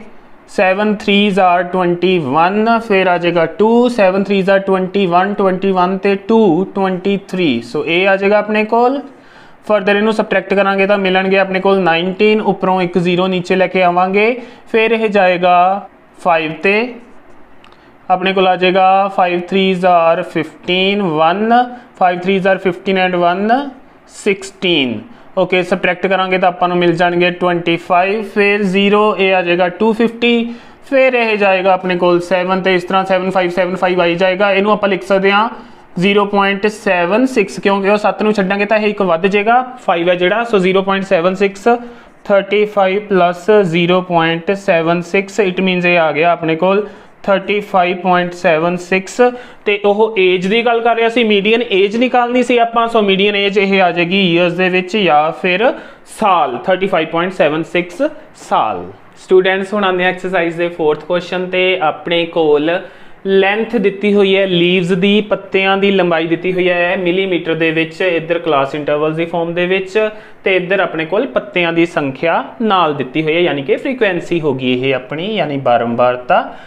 7 3s are 21, फिर आ जाएगा 2 7 3s are 21 21 ते 2 23। सो ये आ जाएगा अपने कोल। फरदर इनू सबट्रैक्ट करांगे तो मिलणगे अपने कोल 19, उपरों एक 0 नीचे लेके आवांगे, फिर यह जाएगा 5 ते अपने को आ जाएगा 5 3s are 15 1 5 3s are 15 and 1 16। Okay, subtract करांगे तो आपको मिल जाएंगे 25, फिर 0 ये आ जाएगा 250, फिर यह जाएगा अपने को 7 तो इस तरह 7575 आई जाएगा। इनू आप लिख सकते हैं 0.76 क्योंकि वह 7 छड्डांगे तो एक वध जाएगा 5 है जोड़ा। सो 0.76 35 प्लस 0.76 इट मीनस ये आ गया अपने को 35.76। तो वह एज की गल कर रहा सी, मीडियन एज निकालनी सी आपां। सो मीडियन एज ये आ जाएगी ईयर्स दे विच या फिर साल 35.76 साल। स्टूडेंट्स हुण आंदे एक्सरसाइज के 4th क्वेश्चन ते अपने कोल लेंथ दी हुई है लीव्स की, पत्तियां की लंबाई दी हुई है मिलीमीटर दे विच, इधर क्लास इंटरवल्स की फॉर्म दे विच ते इधर अपने कोल पत्तियां की संख्या नाल दी हुई है यानी कि फ्रीकुएंसी होगी ये अपनी यानी बारंबारता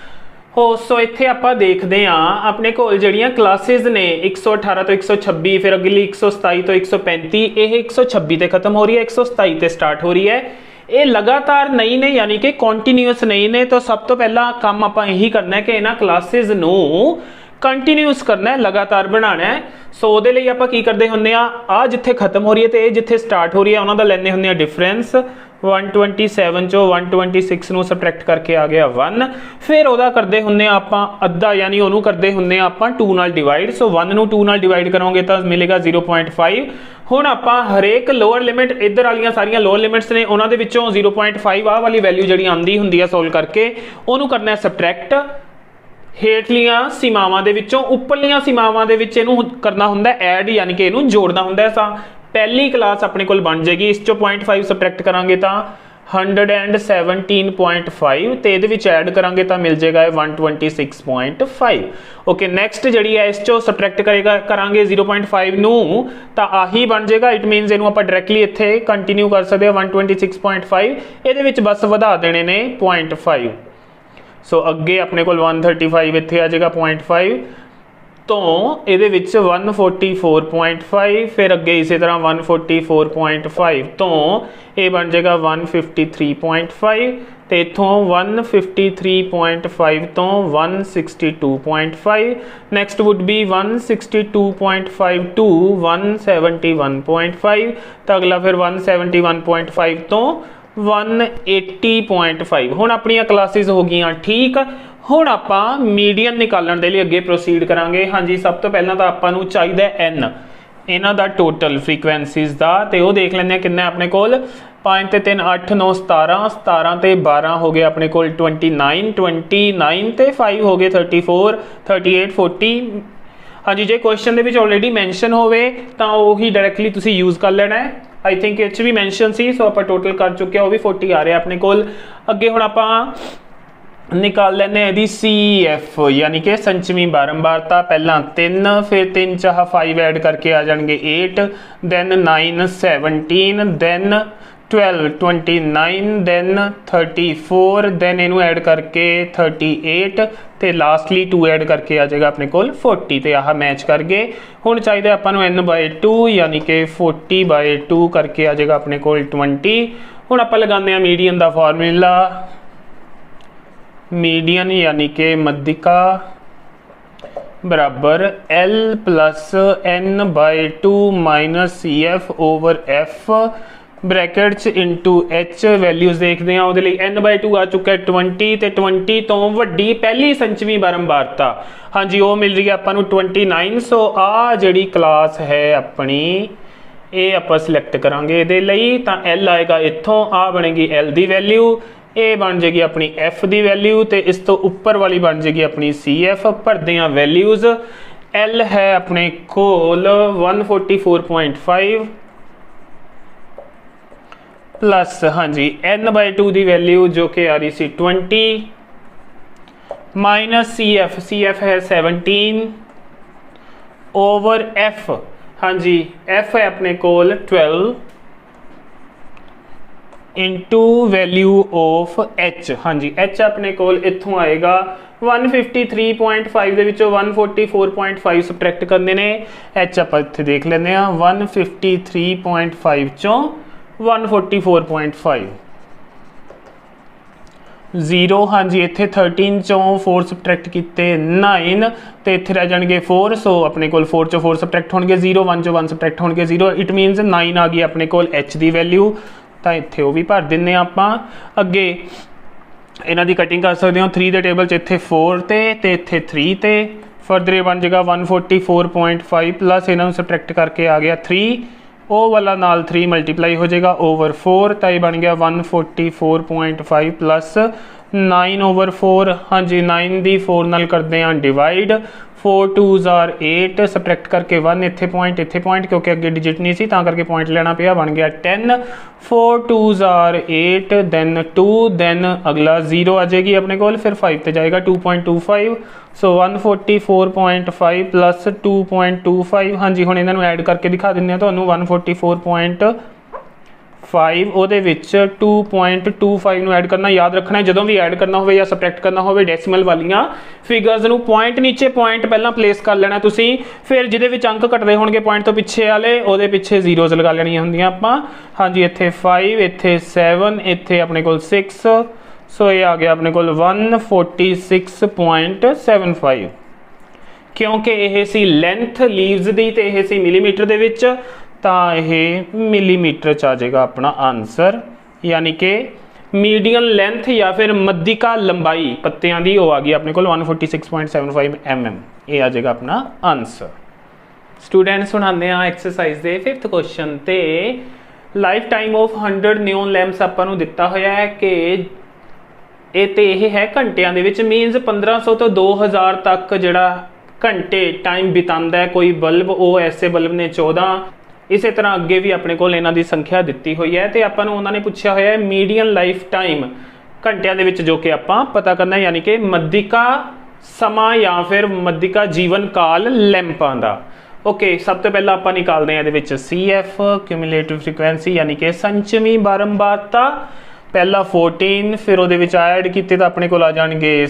हो। सो इत्थे आपां देखते हैं अपने कोल जिहड़ियां क्लासेस ने 118 तो 126, फिर अगली 127 तो 135, ये 126 ते खत्म हो रही है 127 ते स्टार्ट हो रही है। ये लगातार नहीं ने यानी कि कॉन्टीन्यूअस नहीं ने। तो सब तो पहला काम आप यही करना है कि इन्हां क्लासेस नूं कंटीन्यूअस करना है, लगातार बनाना है। सो उहदे लई आपां की करदे हुंदे आ जिथे खत्म हो रही है तो ये जिथे स्टार्ट हो रही है उन्हां दा लैंदे हुंदे आ डिफरेंस। 127 चो 126 नूं सबट्रैक्ट करके आ गया 1, फिर उहदा करदे हुंदे आ आपां अद्धा यानी उहनूं करदे हुंदे आ आपां 2 नाल डिवाइड। सो 1 नूं 2 नाल डिवाइड करोगे तो मिलेगा 0.5। हुण आपां हरेक लोअर लिमिट इधर वालियां सारियां लोअर लिमिट्स ने उन्हां दे विचों 0.5 आ वाली वैल्यू जिहड़ी आंदी हुंदी है सोल्व करके उहनूं करना है सबट्रैक्ट हेठलियां सीमावां दे विचों उपरलियां सीमावां दे विच इहनूं करना हुंदा ऐड यानी कि इहनूं जोड़ना हुंदा है। पहली क्लास अपने कोल बन जाएगी, इस चो 0.5 सबट्रैक्ट करांगे तो 117.5 तो ये ऐड करांगे तो मिल जाएगा 126.5। ओके, नेक्स्ट जी है इस चो सबट्रैक्ट करेगा करांगे 0.5 नूं तो आही बन जाएगा। इट मीनस इनू आप डायरैक्टली इत्थे कंटिन्यू कर सकते हैं 126.5, ये बस वधा देने ने 0.5। सो अगे अपने को 135 इत्थे आ जाएगा 0.5 तो ये 144.5, फिर अगे इसी तरह 144.5 तो ये बन जाएगा 153.5 तो इतों 153.5 तो 162.5। नैक्सट वुड बी 162.5 टू 171.5 तो अगला फिर 171.5 तो 180.5। हुण अपनियां क्लासेस हो गई ठीक। हुण आपां मीडियन निकालण दे लई अगे प्रोसीड करांगे। हाँ जी, सब तो पहला तो आपां नूं चाहीदा एन इन्हां दा टोटल फ्रीकुएंसीज दा, तो वो देख लैंदे किन्ना अपने कोल 5 ते 3 8 9 17 17 ते 12 हो गए अपने कोल 29 29 ते 5 हो गए 34 38 40। हाँ जी, जे क्वेश्चन दे विच ऑलरेडी मैंशन होवे तां ओही डायरैक्टली तुसीं यूज़ कर लेना है। आई थिंक इस भी मैंशन सी। सो आप टोटल कर चुके हैं, वो भी 40 आ रहा अपने कोल। अगे हुण आपां निकाल लैने यदि सी एफ यानी कि संचवी बारंबारता। पहला 3, फिर 3 चाह 5 ऐड करके आ जाएंगे 8, दैन 9 17, दैन 12 29, दैन 34, दैन इनू ऐड करके 38 तो लास्टली 2 ऐड करके आ जाएगा अपने कोल 40। तो आह मैच कर गए। हुण चाहिए आपां नूं n/2 यानी कि 40/2 करके आ जाएगा अपने कोल 20। हुण आपां लगाने आ मीडियन का फॉर्मूला। मीडियन यानी कि मध्यिका बराबर L plus n/2 minus C F over F bracket च इंटू एच। वैल्यूज़ देखते हैं, वो n/2 आ चुका है 20, तो 20 तो वड्डी पहली संचवी बारंबारता हाँ जी वो मिल रही है आपां नूं 29। सो आ जिहड़ी क्लास है अपनी ये आपां सिलेक्ट करांगे इहदे लई। तां L आएगा इत्थों, आ बनेगी L दी वैल्यू, ये बन जाएगी अपनी एफ की वैल्यू, तो इस तो उपर वाली बन जाएगी अपनी सी एफ। भरते हैं वैल्यूज़। एल है अपने कोल 144.5 प्लस हाँ जी n/2 की वैल्यू जो कि आ रही सी 20 माइनस सी एफ है 17 ओवर एफ हाँ जी एफ है अपने कोल 12 इंटू वैल्यू ऑफ एच हाँ जी एच अपने कोल इत्थों आएगा 153.5 दे विचों 144.5 सबट्रैक्ट करने ने। एच आप इत्थे देख लेने 153.5 चों 144.5 0 हाँ जी इत्थे 13 चों 4 सबट्रैक्ट किए 9 तो इत्थे रह जाएंगे 4। सो अपने कोल 4 चों 4 सबट्रैक्ट होणगे 0, 1 चों 1 सबट्रैक्ट होणगे 0। इट मीनस 9 आ गई अपने कोल एच की वैल्यू। तो इत्थे वो भी भर दिंने आपां। अगे इन्हां दी कटिंग कर सकते हो 3 के टेबल च इत्थे 4 ते इत्थे 3 ते फर्दर ये बन जाएगा 144.5 प्लस इन्हों सबट्रैक्ट करके आ गया 3 ओ वाला नाल 3 मल्टीप्लाई हो जाएगा ओवर 4 तो ये बन गया 144.5 प्लस 9 ओवर 4 हाँ जी 9 दी 4 नाल करते हैं डिवाइड 4 2s are 8 सबट्रैक्ट करके 1 इत्थे पॉइंट क्योंकि अगे डिजिट नहीं सी तां करके पॉइंट लेना पिया बन गया 10 4 2s are 8 दैन 2 दैन अगला 0 आ जाएगी अपने कोल फिर 5 पे जाएगा 2.25 सो 144.5 प्लस 2.25 हाँ जी हुण इन्हां नूं ऐड करके दिखा दिंदे आ तुहानूं 144.5 ਉਹਦੇ ਵਿੱਚ 2.25 ਨੂੰ ਐਡ ਕਰਨਾ याद रखना है ਜਦੋਂ भी ऐड करना ਹੋਵੇ ਜਾਂ सबट्रैक्ट करना ਹੋਵੇ डेसीमल वालियां फिगर्स ਨੂੰ पॉइंट नीचे पॉइंट ਪਹਿਲਾਂ प्लेस कर लेना ਤੁਸੀਂ फिर ਜਿਹਦੇ ਵਿੱਚ अंक ਘਟਦੇ ਹੋਣਗੇ पॉइंट ਤੋਂ ਪਿੱਛੇ वाले ਉਹਦੇ ਪਿੱਛੇ ਜ਼ੀਰੋਜ਼ ਲਗਾ ਲੈਣੀਆਂ ਹੁੰਦੀਆਂ ਆਪਾਂ हाँ जी ਇੱਥੇ 5 ਇੱਥੇ 7 ਇੱਥੇ ਆਪਣੇ ਕੋਲ 6 ਸੋ ਇਹ ਆ ਗਿਆ ਆਪਣੇ ਕੋਲ 146.75 क्योंकि यह सी लेंथ लीव्स दी ते यह सी मिलीमीटर दे विच तां यह मिलीमीटर च आ जाएगा अपना आंसर यानी कि मीडियन लेंथ या फिर मध्यिका लंबाई पत्तियां दी वो आ गई अपने को 146.75 mm ये आ जाएगा अपना आंसर। स्टूडेंट्स सुनाते हैं एक्सरसाइज के 5th क्वेश्चन ते लाइफ टाइम ऑफ 100 न्यून लैंप्स आपां नूं दिता होया है कि ये है घंटिया मीनस 1500 तो 2000 तक जिहड़ा घंटे टाइम बितांदा है कोई बल्ब वो ऐसे बल्ब ने 14 इस तरह अगे भी अपने को इन्हां दी संख्या दी हुई है तो आपां नूं उन्होंने पूछा होया है मीडियन लाइफ टाइम घंटिया दे विच जो कि आपां पता करना है यानी कि मध्यिका समा या फिर मध्यिका जीवन काल लैंपां दा। ओके सब तो पहला आपां निकालते हैं ये सी एफ क्यूमुलेटिव फ्रीक्वेंसी यानी कि संचमी बारंबारता पहला 14 फिर वो ऐड किए तो अपने को आ जाएंगे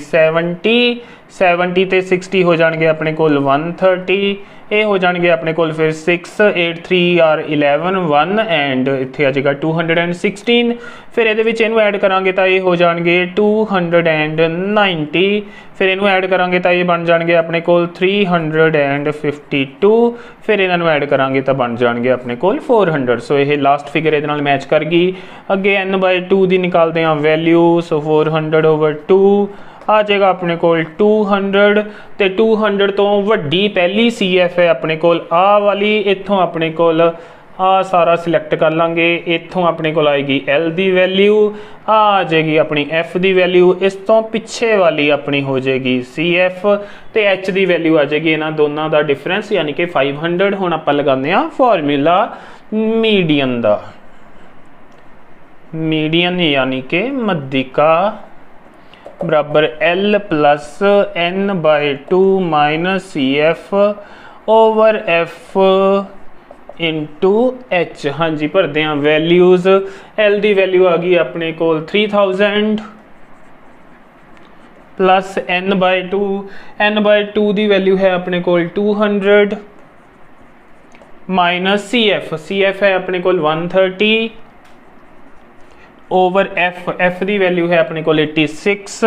70 ते 60 हो जाएंगे अपने को 130 ये हो जाएंगे अपने को फिर 6 8 3 आर 11 1 एंड इत्थे आ जाएगा 216 फिर ये ऐड करांगे तो ये हो जाएंगे 290 फिर इनू ऐड करांगे तो ये बन जाएंगे अपने को 352 फिर इन्हों ऐड करांगे तो बन जाएंगे अपने को 400 सो ये लास्ट फिगर ये मैच कर गई। अगे n/2 की निकालते हैं वैल्यू सो 400/2 आ जाएगा अपने को 200 तो 200 तो वड्डी पहली सी एफ है अपने को आ वाली इत्थों अपने को आ सारा सिलेक्ट कर लांगे इत्थों अपने को आएगी एल की वैल्यू आ जाएगी अपनी एफ की वैल्यू इस तो पिछे वाली अपनी हो जाएगी सी एफ तो एच की वैल्यू आ जाएगी इन्होंने दोनों का डिफरेंस यानी कि 500। हुण आपां लगाने फॉर्मूला मीडियन दा, मीडियन यानी कि मध्यिका बराबर L plus N/2 minus CF over F into H। हाँ जी भरते हैं वैल्यूज़। L की वैल्यू आ गई अपने को 3000 प्लस N/2 की वैल्यू है अपने को 200 माइनस CF है अपने को 130 ओवर F की वैल्यू है अपने को 86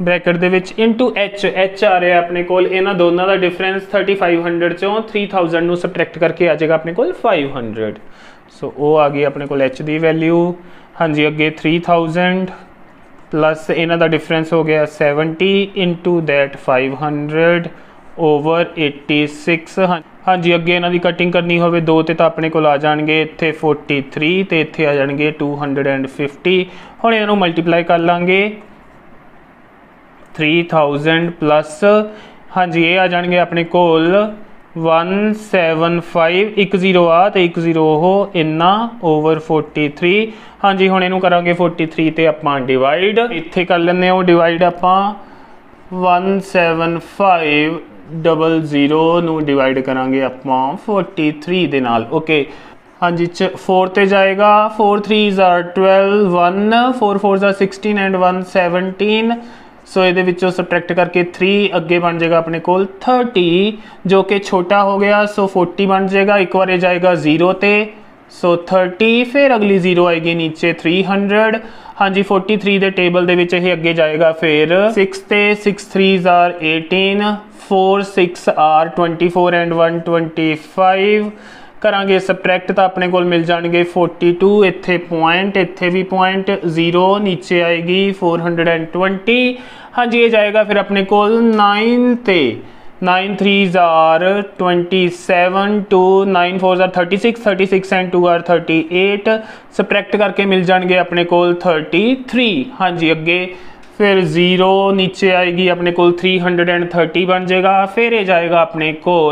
ब्रैकेट दे विच इंटू H आ रहा है अपने को इन्हां दोनों का डिफरेंस 3500 चों 3000 नूं सबट्रैक्ट करके आ जाएगा अपने को 500। सो वो आ गई अपने को H की वैल्यू। हाँ जी अगे 3000 प्लस इन्हां दा डिफरेंस हो गया 70 इंटू दैट 500 ओवर 86। हाँ जी अगे इन्हां दी कटिंग करनी होवे दो ते तां अपने कोल आ जाणगे इत्थे 43 ते इत्थे आ जाणगे 250। हुण इन्हां नूं मल्टीप्लाई कर लांगे 3000 प्लस हाँ जी ये आ जाएंगे अपने कोल 175 एक 0 आ तो एक 0 हो इन्ना ओवर 43। हाँ जी हुण इनू करांगे 43 ते आपां डिवाइड इत्थे कर लैंदे हो डिवाइड आपां 17500 नू डिवाइड करांगे आपां 43 दे नाल। ओके हाँ जी 4 ते जाएगा 4 3s are 12 1 4 4s are 16 and 1 17। सो ये विचों सबट्रैक्ट करके 3 अगे बन जाएगा अपने को 30 जो कि छोटा हो गया। सो 40 बन जाएगा एक बार जाएगा 0 ते सो 30 फिर अगली 0 आएगी नीचे 300। हाँ जी 43 दे टेबल दे विच ये अगे जाएगा फिर 6 ते 6 3s are 18 4 6 are 24 एंड 125 करांगे सबट्रैक्ट तो अपने को मिल जाएंगे 42 इत्थे पॉइंट इत्थे भी पॉइंट 0 नीचे आएगी 420। हाँ जी ये जाएगा फिर अपने को 9 ते 9 3s are 27 2 9 4s are 36 36 and 2 are 38 subtract करके मिल जाएंगे अपने को 33। हाँ जी अगे फिर 0 नीचे आएगी अपने को 330 बन जाएगा फिर ये जाएगा अपने को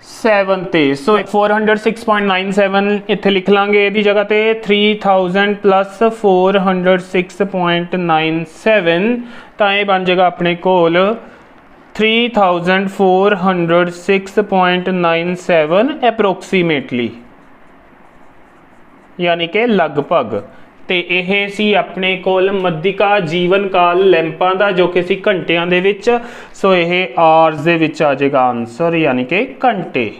7 ते सो 406.97 इत्थे लिख लांगे इहदी जगह ते 3000 प्लस 406.97 तां ये बन जाएगा अपने कोल 3406.97 अप्रोक्सीमेटली यानी कि लगभग। तो यह सी अपने कोल मध्यिका जीवन काल लैंपां दा जो कि सी घंटियां दे विच। सो यह आवर्स दे विच आ जाएगा आंसर यानी कि घंटे।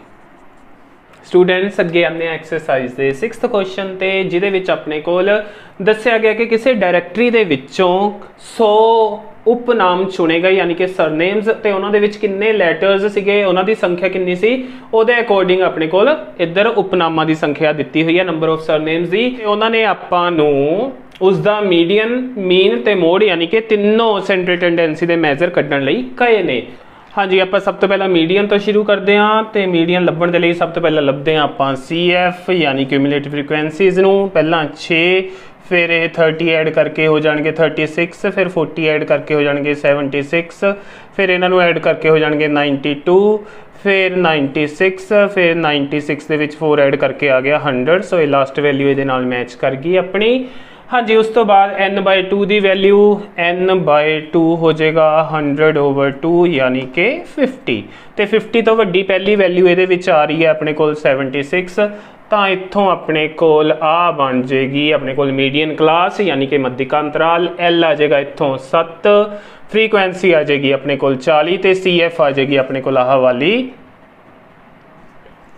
स्टूडेंट्स अगे आने एक्सरसाइज के 6th क्वेश्चन ते जिहदे विच अपने कोल दस्सिया गया कि किसी डायरैक्टरी दे विचों 100 उपनाम चुने गए यानी कि सरनेम्स ते उन्हां दे विच किन्ने लैटर्स सीगे उन्हां दी संख्या किन्नी सी उहदे अकॉर्डिंग अपने कोल इधर उपनामां दी संख्या दित्ती हुई है नंबर ऑफ सरनेम्स दी। उन्हां ने आपां नूं उसका मीडियन मीन ते मोड यानी कि तीनों सेंट्रल टेंडेंसी दे मेजर कढण लई कहे ने। हाँ जी आप सब तो पहला मीडियन तो शुरू करते हैं तो मीडियन लभण दे लई सब तो पहला लभदे हैं आप CF यानी क्यूमुलेटिव फ्रीक्वेंसीज़ नूं पहला 6 फिर ये 30 ऐड करके हो जाएंगे 36 फिर 40 ऐड करके हो जाएंगे 76 फिर इन्हों ऐड करके हो जाएंगे 92 फिर 96 फिर 96 दे विच 4 ऐड करके आ गया 100। सो ये लास्ट वैल्यू ये मैच कर गई अपनी। हाँ जी उस तो बाद n/2 की वैल्यू n/2 हो जाएगा 100 ओवर 2 यानी कि 50 तो 50 तो वड्डी पहली वैल्यू ये आ रही है अपने को 76 तो इत्थों अपने कोल आ बन जाएगी अपने कोल मीडियन क्लास यानी कि मध्यिका अंतराल L आ जाएगा इत्थों 7 फ्रीक्वेंसी आ जाएगी अपने कोल 40 तो CF आ जाएगी अपने कोल आह वाली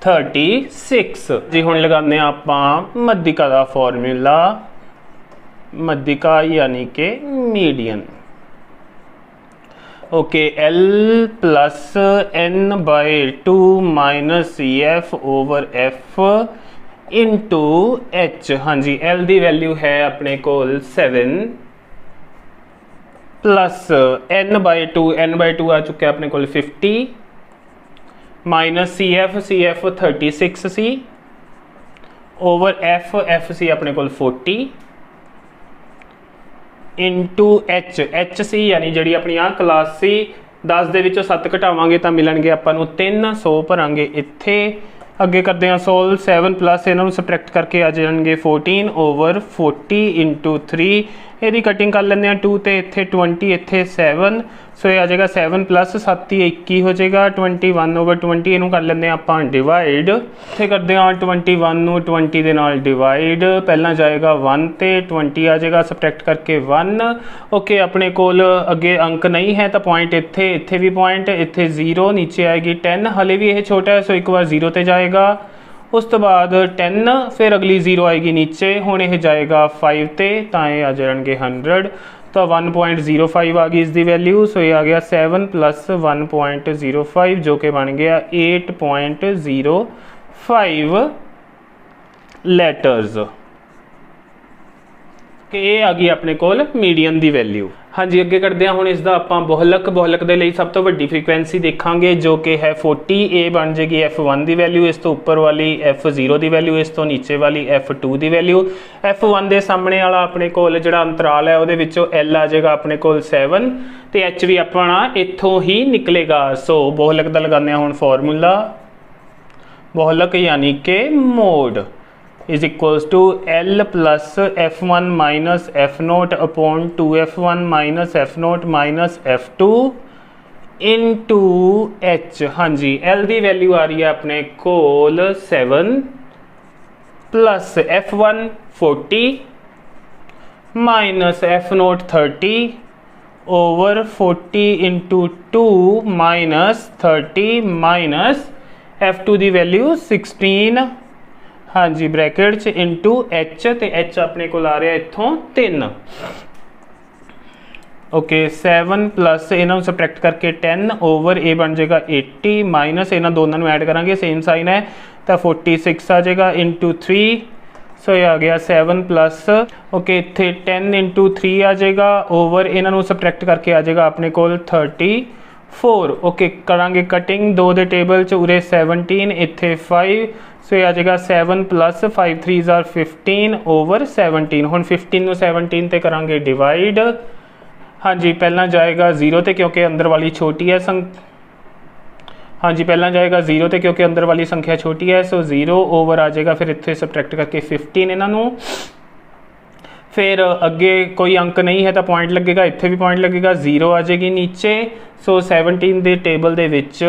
36 जी। हुण लगाने आपां मध्यिका का फॉर्मूला मध्यिका यानी कि median. Okay L plus n/2 minus CF over F into H। हाँ जी L की वैल्यू है अपने कोल 7 प्लस n/2 आ चुका है अपने कोल 50 माइनस CF 36 सी ओवर F सी अपने कोल 40 इंटू H सी यानी जी अपनी आ क्लास सी 10 दे विचों 7 घटावांगे तो मिलणगे आपां नूं 3 100 भरांगे इत्थे अगे करते हैं सोल्व 7 प्लस इन्हों सबट्रैक्ट करके आ जाएंगे 14 ओवर 40 इंटू 3 यदि कटिंग कर लेंगे 2 तो इत्थे 20 इत्थे 7 सो ये आ जाएगा 7 प्लस 7 21 हो जाएगा 21 ओवर 20 इनू कर लेंगे आप डिवाइड इत्थे करते हैं 21 नू 20 दे नाल डिवाइड पहला जाएगा 1 ते 20 आ जाएगा सबट्रैक्ट करके 1 ओके अपने कोल अगे अंक नहीं है तो पॉइंट इत्थे इत्थे भी पॉइंट इत्थे 0 नीचे आएगी 10 हले भी ये छोटा है सो एक बार 0 ते जाएगा उस तो बाद 10 फिर अगली 0 आएगी नीचे हुण यह जाएगा 5 ते तां ये आ जाएंगे 100 तो 1.05 आ गई इसकी वैल्यू सो ये आ गया 7 प्लस 1.05 जो कि बन गया 8.05 लैटर्स कि ये आ गई अपने कोल मीडियन की वैल्यू। हाँ जी अगे करते हैं हुण इसका आपां बोहलक बोहलक के लिए सब तो वड्डी फ्रीक्वेंसी देखा जो कि है 40 ए बन जाएगी F1 की वैल्यू इस तो उपर वाली F0 की वैल्यू इस तो नीचे वाली F2 की वैल्यू F1 के सामने वाला अपने कोल जिहड़ा अंतराल है उहदे विचों L आ जाएगा अपने कोल 7 तो H भी अपना इत्थों ही निकलेगा। सो बोहलक का लगाने हुण फॉर्मूला बोहलक यानी कि mode is equals to L plus F1 minus F0 upon 2F1 minus F0 minus F2 into H। हाँ जी L की वैल्यू आ रही है अपने कोल 7 plus F1 40 minus F0 30 over 40 into 2 minus 30 minus F2 की वैल्यू 16 हाँ जी ब्रैकेट च इंटू एच तो H अपने को आ रहा है इतों 3 ओके 7 प्लस इन्हों सबट्रैक्ट करके 10 ओवर ए बन जाएगा 80 माइनस इन्होंने दोनों को ऐड करांगे सेम साइन है तो 46 आ जाएगा इंटू 3 सो ये आ गया 7 प्लस ओके इतने 10 इंटू 3 आ जाएगा ओवर इन्हों सबट्रैक्ट करके आ जाएगा अपने को 34 ओके करांगे कटिंग 2 दे टेबल च उरे 17 इत्थे 5 सो ये आ जाएगा 7 प्लस 5 3 आर 15 ओवर 17 हुण 15 नूं 17 ते करांगे डिवाइड हाँ जी पहला जाएगा 0 ते क्योंकि अंदर वाली छोटी है हाँ जी पहला जाएगा 0 ते क्योंकि अंदर वाली संख्या छोटी है सो 0 ओवर आ जाएगा फिर इत्थे सबट्रैक्ट करके 15 इन्हों फिर अगे कोई अंक नहीं है तो पॉइंट लगेगा इत्थे भी पॉइंट लगेगा 0 आ जाएगी नीचे सो 17 के टेबल दे विच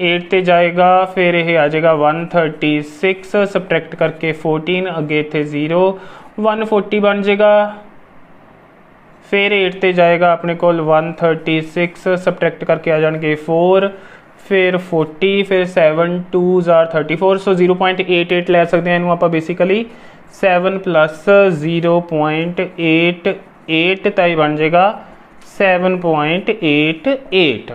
8 ते जाएगा फिर यह आ जाएगा 136 सबट्रैक्ट करके 14 अगे इत्थे 0 140 बन जाएगा फिर 8 ते जाएगा अपने को 136 सबट्रैक्ट करके आ जाएंगे 4 फिर 40 फिर 7 2 आर 34 सो 0.88 ले सकते हैं इनू आप बेसिकली 7 प्लस 0.88 ताई बन जाएगा 7.88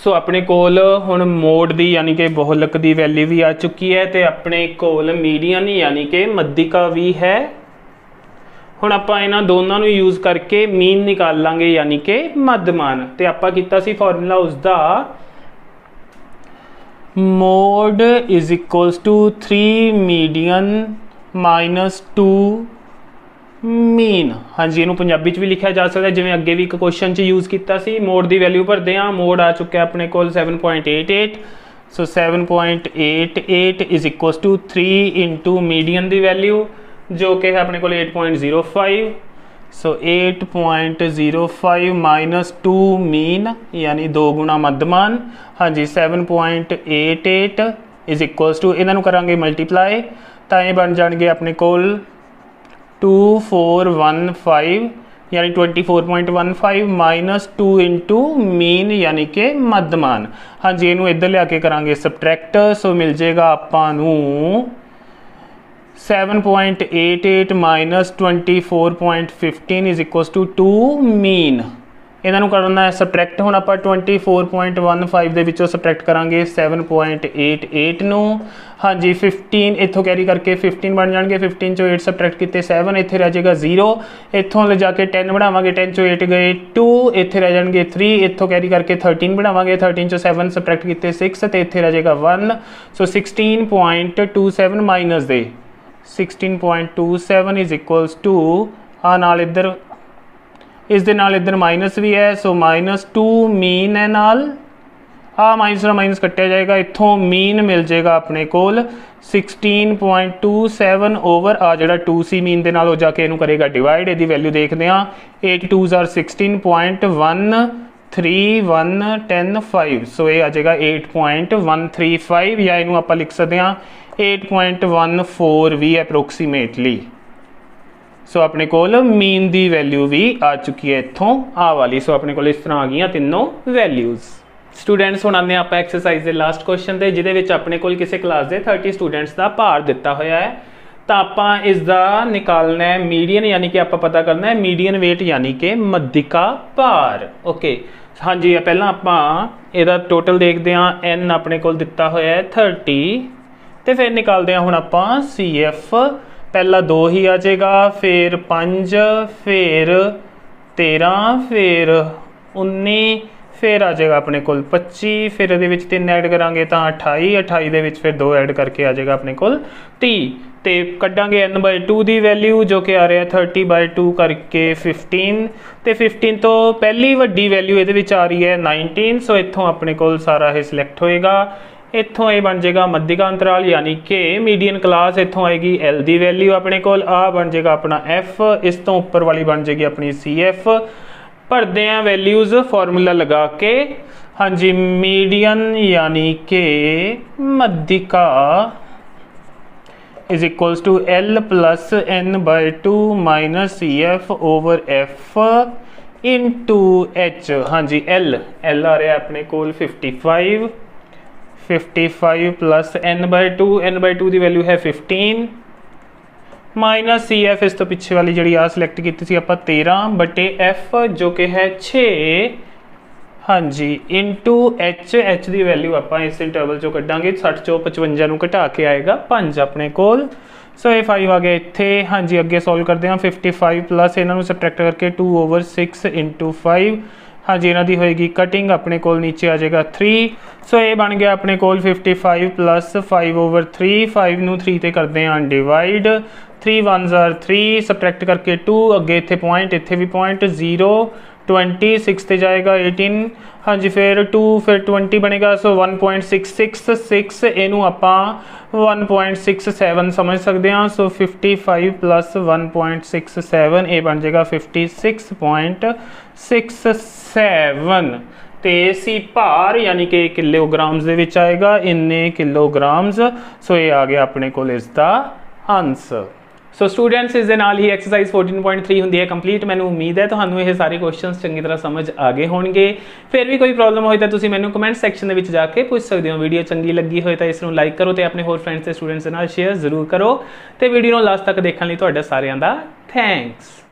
सो अपने कोल हुण मोड दी यानी कि बोहलक दी वैल्यू भी आ चुकी है तो अपने कोल मीडियन यानी कि मध्यिका भी है। हुण आपां इन्हां दोनों नूं यूज़ करके मीन निकाल लांगे यानी कि मध्यमान तो आपां कीता सी फॉर्मूला उसका mode is equals to 3 median minus 2 mean. हाँ जी इनू पंजाबी च भी लिखा जा सकता है जिवें अगे भी एक क्वेश्चन च यूज़ किया सी मोड की वैल्यू भरते हैं मोड आ चुका है अपने को 7.88 so 7.88 is equals to 3 into median की वैल्यू जो कि है अपने को 8.05 सो 8.05 माइनस 2 मीन यानी 2 गुणा मध्यमान। हाँ जी 7.88 इज इक्वल्स टू इन्हों करांगे मल्टीप्लाई तो ये बन जाएंगे अपने कोल 2415 यानी 24.15 माइनस 2 इंटू मीन यानी कि मध्यमान। हाँ जी इनू इधर लिया के करांगे सबट्रैक्ट सो मिल जाएगा आपानू 7.88 minus 24.15 is equals to 2 mean इन्हों करना है सबट्रैक्ट हुण आपां 24.15 दे विचों सबट्रैक्ट करांगे 7.88 नूं। हाँ जी 15 इत्थों कैरी करके 15 बन जाएंगे 15 चो 8 सबट्रैक्ट किए 7 इत्थे रह जाएगा 0 इत्थों ले जाके 10 बनावांगे 10 चो 8 गए 2 इत्थे रह जाएंगे 3 इत्थों कैरी करके 13 बनावांगे 13 चो 7 सबट्रैक्ट किए 6 तो इत्थे रह जाएगा 1 सो 16.27 माइनस दे 16.27 इज इक्वल्स टू नाल इधर इस दे नाल इधर माइनस भी है सो माइनस 2 मीन है नाल ਆ माइनस कट्टिया जाएगा, इत्थों मीन मिल जाएगा अपने कोल 16.27 ओवर आ जिहड़ा 2C मीन दे नाल हो जाके इहनूं करेगा डिवाइड। इहदी वैल्यू देखदे हां 8 2s आर 16.13110 सो ये आ जाएगा 8.135 या इहनूं आपां लिख सकदे हां 8.14 भी अप्रोक्सीमेटली। सो अपने कोल मीन दी वैल्यू भी आ चुकी है इत्थों आ वाली। सो अपने कोल इस तरह आ गई तीनों वैल्यूज़। स्टूडेंट्स हुण आने आप एक्सरसाइज के लास्ट क्वेश्चन से जिहदे विच अपने कोल किसी क्लास के 30 स्टूडेंट्स का भार दिता होया है, तो आपां इसका निकालना है मीडियन, यानी कि आपां पता करना है मीडियन वेट यानी कि मध्यिका भार। ओके हाँ जी, पहला आपां इहदा टोटल देखते हैं। एन अपने कोल दिता होया है 30 तो फिर निकालते हैं हुण आपां CF। पहला 2 ही आ जाएगा, फिर 5, फिर 13, फिर 19, फिर आ जाएगा अपने कोल 25, फिर ये 3 ऐड करांगे तो 28, 28 दे विच फिर 2 ऐड करके आ जाएगा अपने कोल 30। तो कड्डांगे n/2 की वैल्यू जो कि आ रहा है 30/2 करके 15। तो 15 तो पहली वड्डी वैल्यू ये आ रही है 19। सो इत्थों अपने कोल सारा ये सिलेक्ट होएगा। इत्थों ये बन जाएगा मध्यिका अंतराल यानी कि मीडियन क्लास। इत्थों आएगी L की वैल्यू अपने कोल, आ बन जाएगा अपना F, इस तो उपर वाली बन जाएगी अपनी CF। भरते हैं वैल्यूज़ फॉर्मूला लगा के। हाँ जी, मीडियन यानी कि मध्यिका is equals to L plus n/2 minus CF over F into H। हाँ जी, L आ रहा है अपने कोल 55 प्लस n/2 की वैल्यू है 15 माइनस CF इस तो पिछे वाली जी आ सिलेक्ट की थी आप 13/F जो कि है 6। हाँ जी, इंटू H की वैल्यू आप इस इंटरवल चो कटांगे 60 चो 55 घटा के आएगा 5 अपने कोल। सो ये 5 आ गया इत्थे। हाँ जी, अगे सॉल्व करते हैं 55 प्लस इन्हों सबट्रैक्ट करके 2/6 इंटू 5। हाँ जी, इन्हों की होएगी कटिंग अपने कोल नीचे आ जाएगा 3। सो ये बन गया अपने कोल 55 प्लस 5/3। 5 नू 3 ते करते हैं डिवाइड, 3 1s आर 3 सबट्रैक्ट करके 2 अगे इत्थे पॉइंट, इत्थे भी पॉइंट 0 20 6 ते जाएगा 18। हाँ जी, फिर 2 फिर 20 बनेगा। सो 1.666 इनू आपां 1.67 समझ सकते हैं। सो 55 प्लस 1.67 ये बन जाएगा 56.67। तो सी भार यानी कि किलोग्राम्स दे विच आएगा, इन्ने किलोग्राम्स। सो ये आ गया अपने कोल इसका आंसर। सो स्टूडेंट्स इस दे नाल ही एक्सरसाइज 14.3 होंदी है कंप्लीट। मैंने उम्मीद है तुहानू ये सारे क्वेश्चंस चंगी तरह समझ आ गए होणगे। फिर भी कोई प्रॉब्लम होए तो तुसीं मैनू कमेंट सैक्शन दे विच जाके पूछ सकते हो। वीडियो चंगी लगी होए तो इसनूं लाइक करो तो अपने होर फ्रेंड्स ते स्टूडेंट्स दे नाल शेयर जरूर करो। तो वीडियो नूं लास्ट तक देखण लई तुहाडा सारिआं दा थैंक्स।